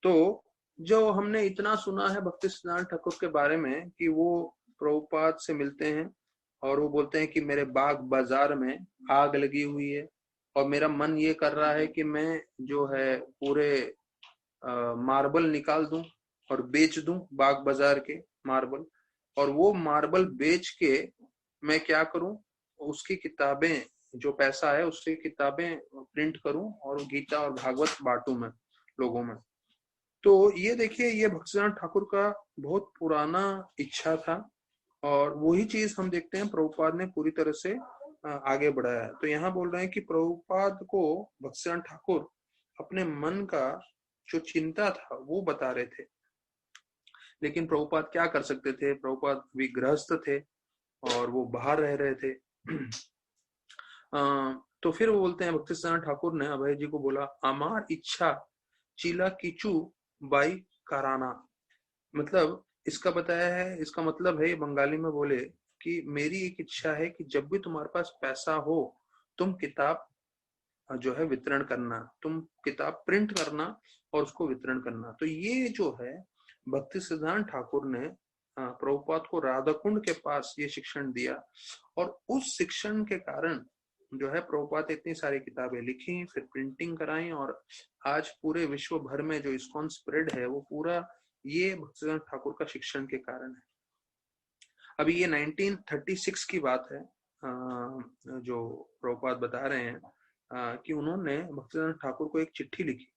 तो जो हमने इतना सुना है भक्ति सिद्धांत ठाकुर के बारे में कि वो प्रभुपाद से मिलते हैं और वो बोलते हैं कि मेरे बाग बाजार में आग लगी हुई है और मेरा मन ये कर रहा है कि मैं जो है पूरे मार्बल निकाल दूं और बेच दूं, बाग बाजार के मार्बल, और वो मार्बल बेच के मैं क्या करूं, उसकी किताबें जो पैसा है उससे किताबें प्रिंट करूं और गीता और भागवत बांटूं मैं लोगों में। तो ये देखिए ये भक्तिसिद्धांत ठाकुर का बहुत पुराना इच्छा था और वही चीज हम देखते हैं प्रभुपाद ने पूरी तरह से आगे बढ़ाया है। तो यहाँ बोल रहे हैं कि प्रभुपाद को भक्तिसिद्धांत ठाकुर अपने मन का जो चिंता था वो बता रहे थे, लेकिन प्रभुपाद क्या कर सकते थे, प्रभुपाद भी गृहस्थ थे और वो बाहर रह रहे थे। तो फिर वो बोलते हैं भक्तिसिद्धांत ठाकुर ने अभय जी को बोला, अमार इच्छा चीला किचू बाई कराना, मतलब इसका बताया है, इसका मतलब है बंगाली में बोले कि मेरी एक इच्छा है कि जब भी तुम्हारे पास पैसा हो तुम किताब जो है वितरण करना, तुम किताब प्रिंट करना और उसको वितरण करना। तो ये जो है भक्ति सिद्धांत ठाकुर ने प्रभुपाद को राधा कुंड के पास ये शिक्षण दिया और उस शिक्षण के कारण जो है प्रभुपाद इतनी सारी किताबें लिखी, फिर प्रिंटिंग कराई और आज पूरे विश्व भर में जो इस्कॉन स्प्रेड है वो पूरा ये भक्तिसिद्धांत ठाकुर का शिक्षण के कारण है। अभी ये 1936 की बात है जो प्रभुपाद बता रहे हैं कि उन्होंने भक्तिसिद्धांत ठाकुर को एक चिट्ठी लिखी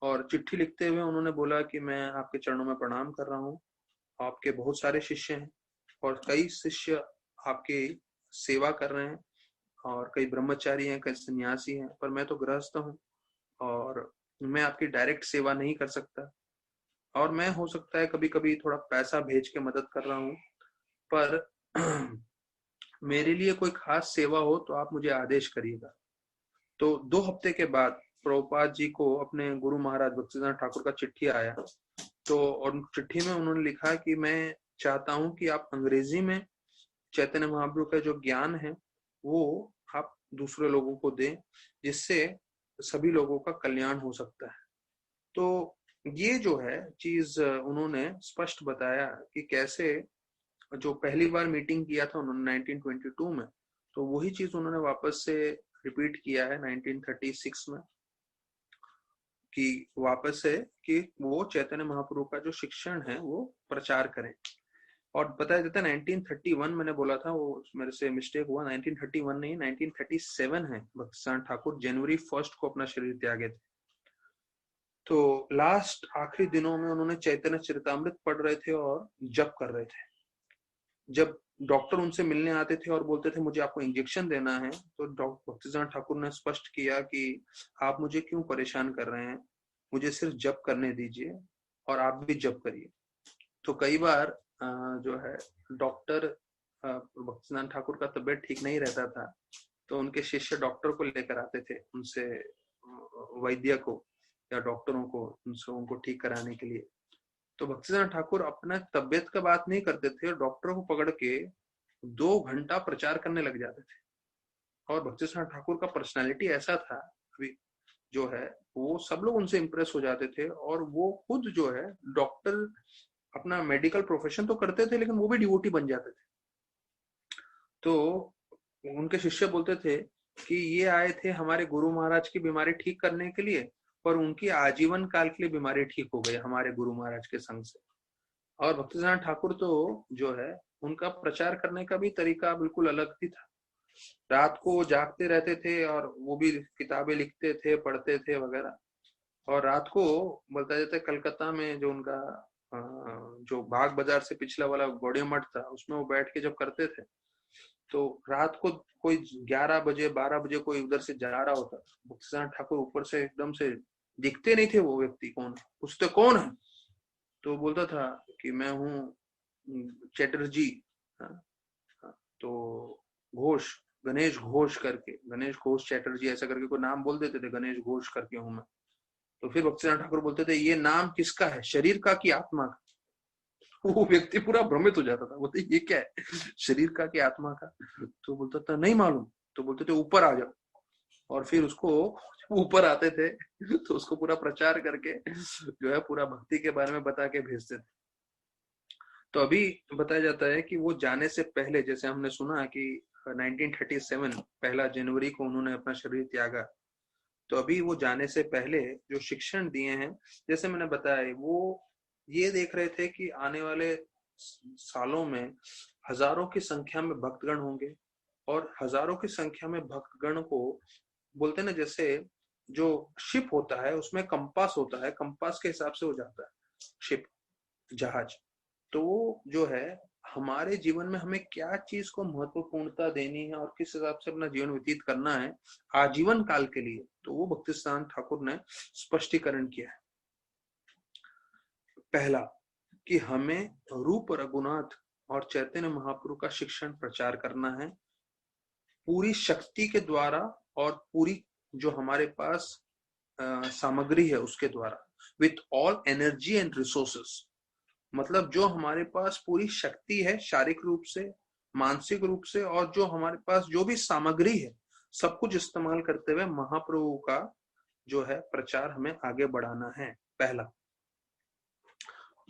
और चिट्ठी लिखते हुए उन्होंने बोला कि मैं आपके चरणों में प्रणाम कर रहा हूँ, आपके बहुत सारे शिष्य हैं और कई शिष्य आपकी सेवा कर रहे हैं और कई ब्रह्मचारी हैं, कई सन्यासी हैं, पर मैं तो गृहस्थ हूँ और मैं आपकी डायरेक्ट सेवा नहीं कर सकता। और मैं हो सकता है कभी कभी थोड़ा पैसा भेज के मदद कर रहा हूँ, पर मेरे लिए कोई खास सेवा हो तो आप मुझे आदेश करिएगा। तो 2 हफ्ते के बाद प्रभुपाद जी को अपने गुरु महाराज भक्तिसिद्धांत ठाकुर का चिट्ठी आया। तो और चिट्ठी में उन्होंने लिखा कि मैं चाहता हूं कि आप अंग्रेजी में चैतन्य महाप्रभु का जो ज्ञान है वो आप दूसरे लोगों को दें, जिससे सभी लोगों का कल्याण हो सकता है। तो ये जो है चीज उन्होंने स्पष्ट बताया कि कैसे जो पहली बार मीटिंग किया था उन्होंने 1922 में, तो वही चीज उन्होंने वापस से रिपीट किया है 1936 में, कि वापस से कि वो चैतन्य महाप्रभु का जो शिक्षण है वो प्रचार करें। और बताया जाता है 1931 मैंने बोला था, वो मेरे से मिस्टेक हुआ, 1931 नहीं 1937 है। भक्तिसिद्धांत ठाकुर जनवरी 1 को अपना शरीर त्यागे थे। तो लास्ट आखिरी दिनों में उन्होंने चैतन्य चरितामृत पढ़ रहे थे और जप कर रहे थे। जब डॉक्टर उनसे मिलने आते थे और बोलते थे मुझे आपको इंजेक्शन देना है, तो डॉक्टर भक्तिसिद्धांत ठाकुर ने स्पष्ट किया कि आप मुझे क्यों परेशान कर रहे हैं, मुझे सिर्फ जप करने दीजिए और आप भी जप करिए। तो कई बार जो है डॉक्टर भक्तिसिद्धांत ठाकुर का तबीयत ठीक नहीं रहता था, तो उनके शिष्य डॉक्टर को लेकर आते थे, उनसे वैद्य को या डॉक्टरों को, उनसे उनको ठीक कराने के लिए। तो भक्तिसिद्धांत ठाकुर अपना तबियत का बात नहीं करते थे, डॉक्टरों को पकड़ के 2 घंटा प्रचार करने लग जाते थे। और भक्तिसिद्धांत ठाकुर का पर्सनालिटी ऐसा था अभी जो है, वो सब लोग उनसे इम्प्रेस हो जाते थे। और वो खुद जो है डॉक्टर अपना मेडिकल प्रोफेशन तो करते थे, लेकिन वो भी डिवोटी बन जाते थे। तो उनके शिष्य बोलते थे कि ये आए थे हमारे गुरु महाराज की बीमारी ठीक करने के लिए, पर उनकी आजीवन काल के लिए बीमारी ठीक हो गई हमारे गुरु महाराज के संग से। और भक्तिसिद्धांत ठाकुर तो जो है उनका प्रचार करने का भी तरीका बिल्कुल अलग ही था। रात को वो जागते रहते थे और वो भी किताबें लिखते थे, पढ़ते थे वगैरह। और रात को बताया जाता है कलकत्ता में जो उनका जो बाग बाजार से पिछला वाला गौड़िया मठ था, उसमें वो बैठ के जब करते थे, तो रात को कोई 11 बजे 12 बजे कोई उधर से जा रहा होता, भक्तिसिद्धांत ठाकुर ऊपर से एकदम से दिखते नहीं थे, वो व्यक्ति कौन है, पूछते कौन है, तो बोलता था कि मैं हूँ चैटर्जी। तो घोष, गणेश घोष करके, गणेश घोष चैटर्जी ऐसा करके कोई नाम बोल देते थे, गणेश घोष करके हूं मैं। तो फिर भक्तिसिद्धांत ठाकुर बोलते थे ये नाम किसका है, शरीर का कि आत्मा का? वो व्यक्ति पूरा भ्रमित हो जाता था, बोलते ये क्या है, शरीर का कि आत्मा का? तो बोलता था नहीं मालूम। तो बोलते थे ऊपर आ जाओ, और फिर उसको ऊपर आते थे तो उसको पूरा प्रचार करके जो है पूरा भक्ति के बारे में बता के भेजते थे। तो अभी बताया जाता है कि वो जाने से पहले, जैसे हमने सुना कि 1937 पहला जनवरी को उन्होंने अपना शरीर त्यागा, तो अभी वो जाने से पहले जो शिक्षण दिए हैं, जैसे मैंने बताया, वो ये देख रहे थे कि आने वाले सालों में हजारों की संख्या में भक्तगण होंगे, और हजारों की संख्या में भक्तगण को बोलते ना, जैसे जो शिप होता है उसमें कंपास होता है, कंपास के हिसाब से हो जाता है शिप, जहाज। तो जो है हमारे जीवन में हमें क्या चीज को महत्वपूर्णता देनी है और किस हिसाब से अपना जीवन व्यतीत करना है आजीवन काल के लिए, तो वो भक्तिसिद्धांत ठाकुर ने स्पष्टीकरण किया है। पहला कि हमें रूप रघुनाथ और चैतन्य महाप्रभु का शिक्षण प्रचार करना है पूरी शक्ति के द्वारा, और पूरी जो हमारे पास सामग्री है उसके द्वारा, with all energy and resources. मतलब जो हमारे पास पूरी शक्ति है शारीरिक रूप से, मानसिक रूप से, और जो हमारे पास जो भी सामग्री है, सब कुछ इस्तेमाल करते हुए महाप्रभु का जो है प्रचार हमें आगे बढ़ाना है, पहला।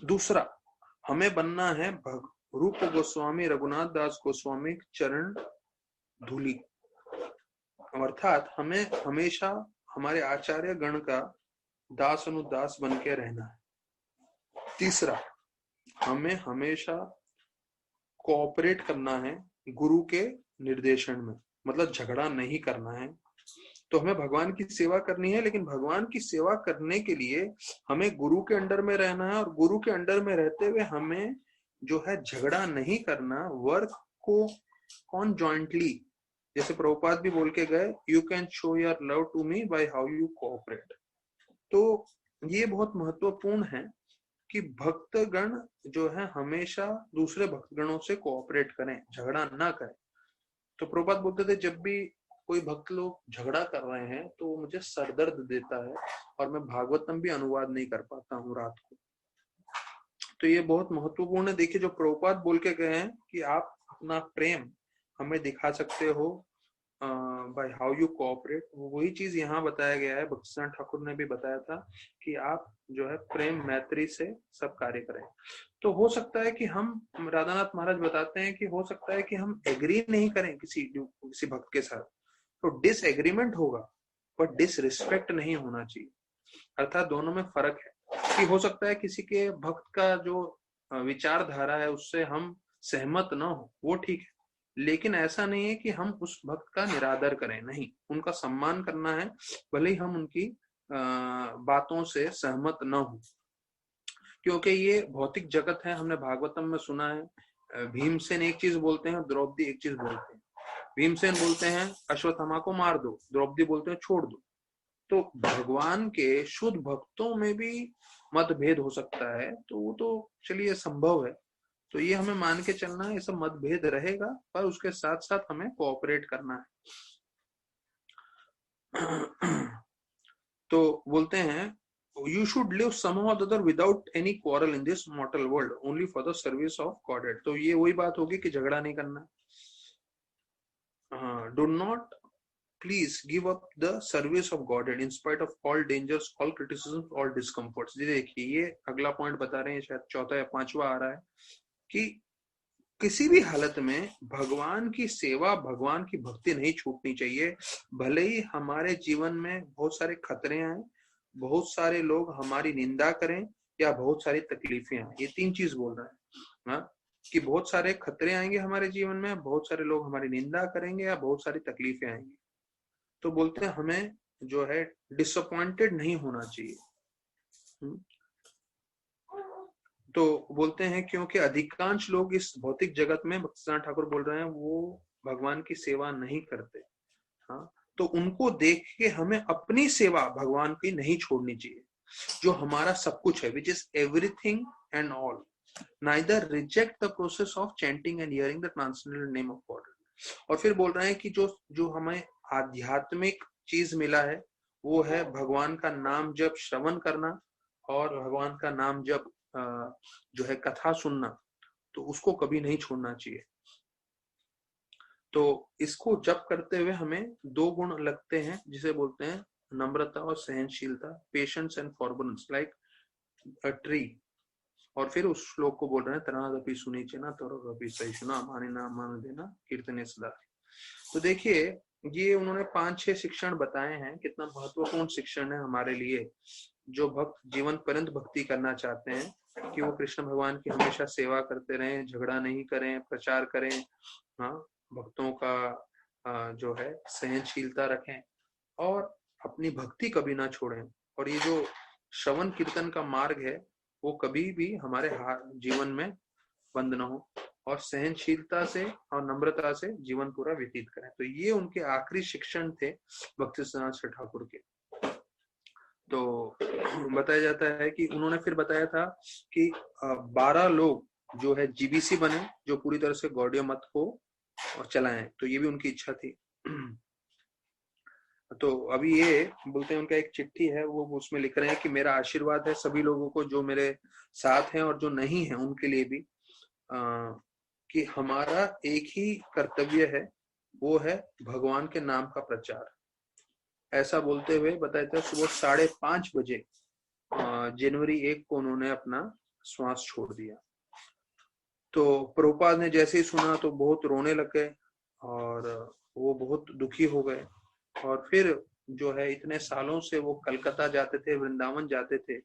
दूसरा, हमें बनना है रूप गोस्वामी रघुनाथ दास गोस्वामी चरण धूली, अर्थात हमें हमेशा हमारे आचार्य गण का दास अनुदास बन के रहना है। तीसरा, हमें हमेशा कोऑपरेट करना है गुरु के निर्देशन में, मतलब झगड़ा नहीं करना है। तो हमें भगवान की सेवा करनी है, लेकिन भगवान की सेवा करने के लिए हमें गुरु के अंडर में रहना है, और गुरु के अंडर में रहते हुए हमें जो है झगड़ा नहीं करना, वर्क को कॉन्जॉइंटली, जैसे प्रभुपाद भी बोल के गए, you can show your love to me by how you cooperate. तो ये बहुत महत्वपूर्ण है कि भक्तगण जो है हमेशा दूसरे भक्तगणों से कोऑपरेट करें, झगड़ा ना करें। तो प्रभुपाद बोलते थे जब भी कोई भक्त लोग झगड़ा कर रहे हैं तो मुझे सरदर्द देता है और मैं भागवतम भी अनुवाद नहीं कर पाता हूँ रात को। तो ये बहुत महत्वपूर्ण है। देखिए जो प्रभुपाद बोल के गए हैं कि आप अपना प्रेम हमें दिखा सकते हो बाय हाउ यू कोऑपरेट, वही चीज यहाँ बताया गया है। भक्तिसिद्धांत ठाकुर ने भी बताया था कि आप जो है प्रेम मैत्री से सब कार्य करें। तो हो सकता है कि हम, राधानाथ महाराज बताते हैं कि हो सकता है कि हम एग्री नहीं करें किसी भक्त के साथ, तो डिसएग्रीमेंट होगा, पर डिसरिस्पेक्ट नहीं होना चाहिए। अर्थात दोनों में फर्क है कि हो सकता है किसी के भक्त का जो विचारधारा है उससे हम सहमत ना हो, वो ठीक है, लेकिन ऐसा नहीं है कि हम उस भक्त का निरादर करें, नहीं, उनका सम्मान करना है, भले ही हम उनकी बातों से सहमत न हो, क्योंकि ये भौतिक जगत है। हमने भागवतम में सुना है भीमसेन एक चीज बोलते हैं, द्रौपदी एक चीज बोलते हैं। भीमसेन बोलते हैं अश्वत्थामा को मार दो, द्रौपदी बोलते हैं छोड़ दो। तो भगवान के शुद्ध भक्तों में भी मतभेद हो सकता है, तो वो तो चलिए संभव है। तो ये हमें मान के चलना है, ये सब मतभेद रहेगा, पर उसके साथ साथ हमें कोऑपरेट करना है। तो बोलते हैं you should live somehow or the other without any quarrel in this mortal world only for the service of Godhead। तो ये वही बात होगी कि झगड़ा नहीं करना। Do not please give up the service of Godhead in spite of all dangers, all criticisms, all discomforts। देखिए ये अगला पॉइंट बता रहे हैं, शायद चौथा या पांचवा आ रहा है कि किसी भी हालत में भगवान की सेवा, भगवान की भक्ति नहीं छूटनी चाहिए, भले ही हमारे जीवन में बहुत सारे खतरे आए, बहुत सारे लोग हमारी निंदा करें या बहुत सारी तकलीफें आए। ये तीन चीज बोल रहे हैं ना, कि बहुत सारे खतरे आएंगे हमारे जीवन में, बहुत सारे लोग हमारी निंदा करेंगे या बहुत सारी तकलीफें आएंगी। तो बोलते हैं हमें जो है डिसअपॉइंटेड नहीं होना चाहिए। तो बोलते हैं क्योंकि अधिकांश लोग इस भौतिक जगत में, भक्तिसिद्धांत ठाकुर बोल रहे हैं, वो भगवान की सेवा नहीं करते। हाँ, तो उनको देख के हमें अपनी सेवा भगवान की नहीं छोड़नी चाहिए, जो हमारा सब कुछ है, which is everything and all. Neither reject the process of chanting and hearing the transcendental name of God. और फिर बोल रहे हैं कि जो हमें आध्यात्मिक चीज मिला है वो है भगवान का नाम जब श्रवण करना और भगवान का नाम जब जो है कथा सुनना, तो उसको कभी नहीं छोड़ना चाहिए। तो इसको जप करते हुए हमें दो गुण लगते हैं, जिसे बोलते हैं नम्रता और सहनशीलता, patience and forbearance, like a tree. और फिर उस श्लोक को बोल रहे हैं तनादपि सुनीचेना तरोरपि सहिष्णुना माने ना मान देना कीर्तने सदा। तो देखिए ये उन्होंने 5-6 शिक्षण बताए हैं, कितना महत्वपूर्ण शिक्षण है हमारे लिए। जो भक्त जीवन पर्यंत भक्ति करना चाहते हैं कि वो कृष्ण भगवान की हमेशा सेवा करते रहें, झगड़ा नहीं करें, प्रचार करें, हाँ, भक्तों का जो है सहनशीलता रखें और अपनी भक्ति कभी ना छोड़ें। और ये जो श्रवण कीर्तन का मार्ग है वो कभी भी हमारे जीवन में बंद ना हो, और सहनशीलता से और नम्रता से जीवन पूरा व्यतीत करें। तो ये उनके आखिरी शिक्षण थे भक्तिसिद्धांत ठाकुर के। तो बताया जाता है कि उन्होंने फिर बताया था कि 12 लोग जो है जीबीसी बने, जो पूरी तरह से गौड़ीय मत को चलाएं। तो ये भी उनकी इच्छा थी। तो अभी ये बोलते हैं उनका एक चिट्ठी है, वो उसमें लिख रहे हैं कि मेरा आशीर्वाद है सभी लोगों को जो मेरे साथ हैं और जो नहीं है उनके लिए भी, कि हमारा एक ही कर्तव्य है, वो है भगवान के नाम का प्रचार। ऐसा बोलते हुए बताया था सुबह 5:30 बजे जनवरी 1 को उन्होंने अपना श्वास छोड़ दिया। तो प्रभुपाद ने जैसे ही सुना तो बहुत रोने लग गए और वो बहुत दुखी हो गए। और फिर जो है इतने सालों से वो कलकत्ता जाते थे, वृंदावन जाते थे,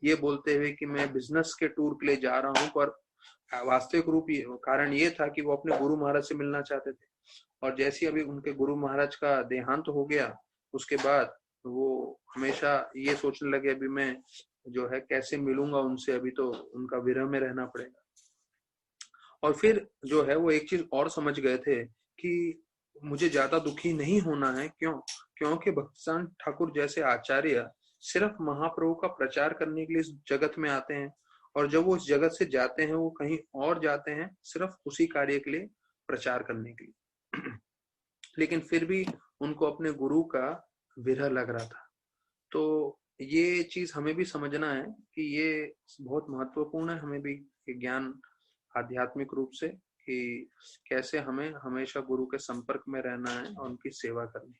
ये बोलते हुए कि मैं बिजनेस के टूर के लिए जा रहा हूँ, पर वास्तविक रूप कारण ये था कि वो अपने गुरु महाराज से मिलना चाहते थे। और जैसे अभी उनके गुरु महाराज का देहांत हो गया, उसके बाद वो हमेशा ये सोचने लगे अभी मैं जो है कैसे मिलूंगा उनसे, अभी तो उनका विरह में रहना पड़ेगा। और फिर जो है वो एक चीज और समझ गए थे कि मुझे ज्यादा दुखी नहीं होना है। क्यों? क्योंकि भक्तिसार ठाकुर जैसे आचार्य सिर्फ महाप्रभु का प्रचार करने के लिए इस जगत में आते हैं, और जब वो इस जगत से जाते हैं वो कहीं और जाते हैं सिर्फ उसी कार्य के लिए, प्रचार करने के लिए। लेकिन फिर भी उनको अपने गुरु का विरह लग रहा था। तो ये चीज हमें भी समझना है कि ये बहुत महत्वपूर्ण है, हमें भी ये ज्ञान आध्यात्मिक रूप से, कि कैसे हमें हमेशा गुरु के संपर्क में रहना है और उनकी सेवा करनी।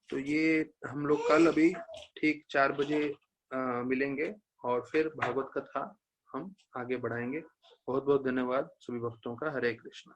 तो ये हम लोग कल अभी ठीक 4 बजे मिलेंगे और फिर भागवत कथा हम आगे बढ़ाएंगे। बहुत बहुत धन्यवाद सभी भक्तों का। हरे कृष्णा।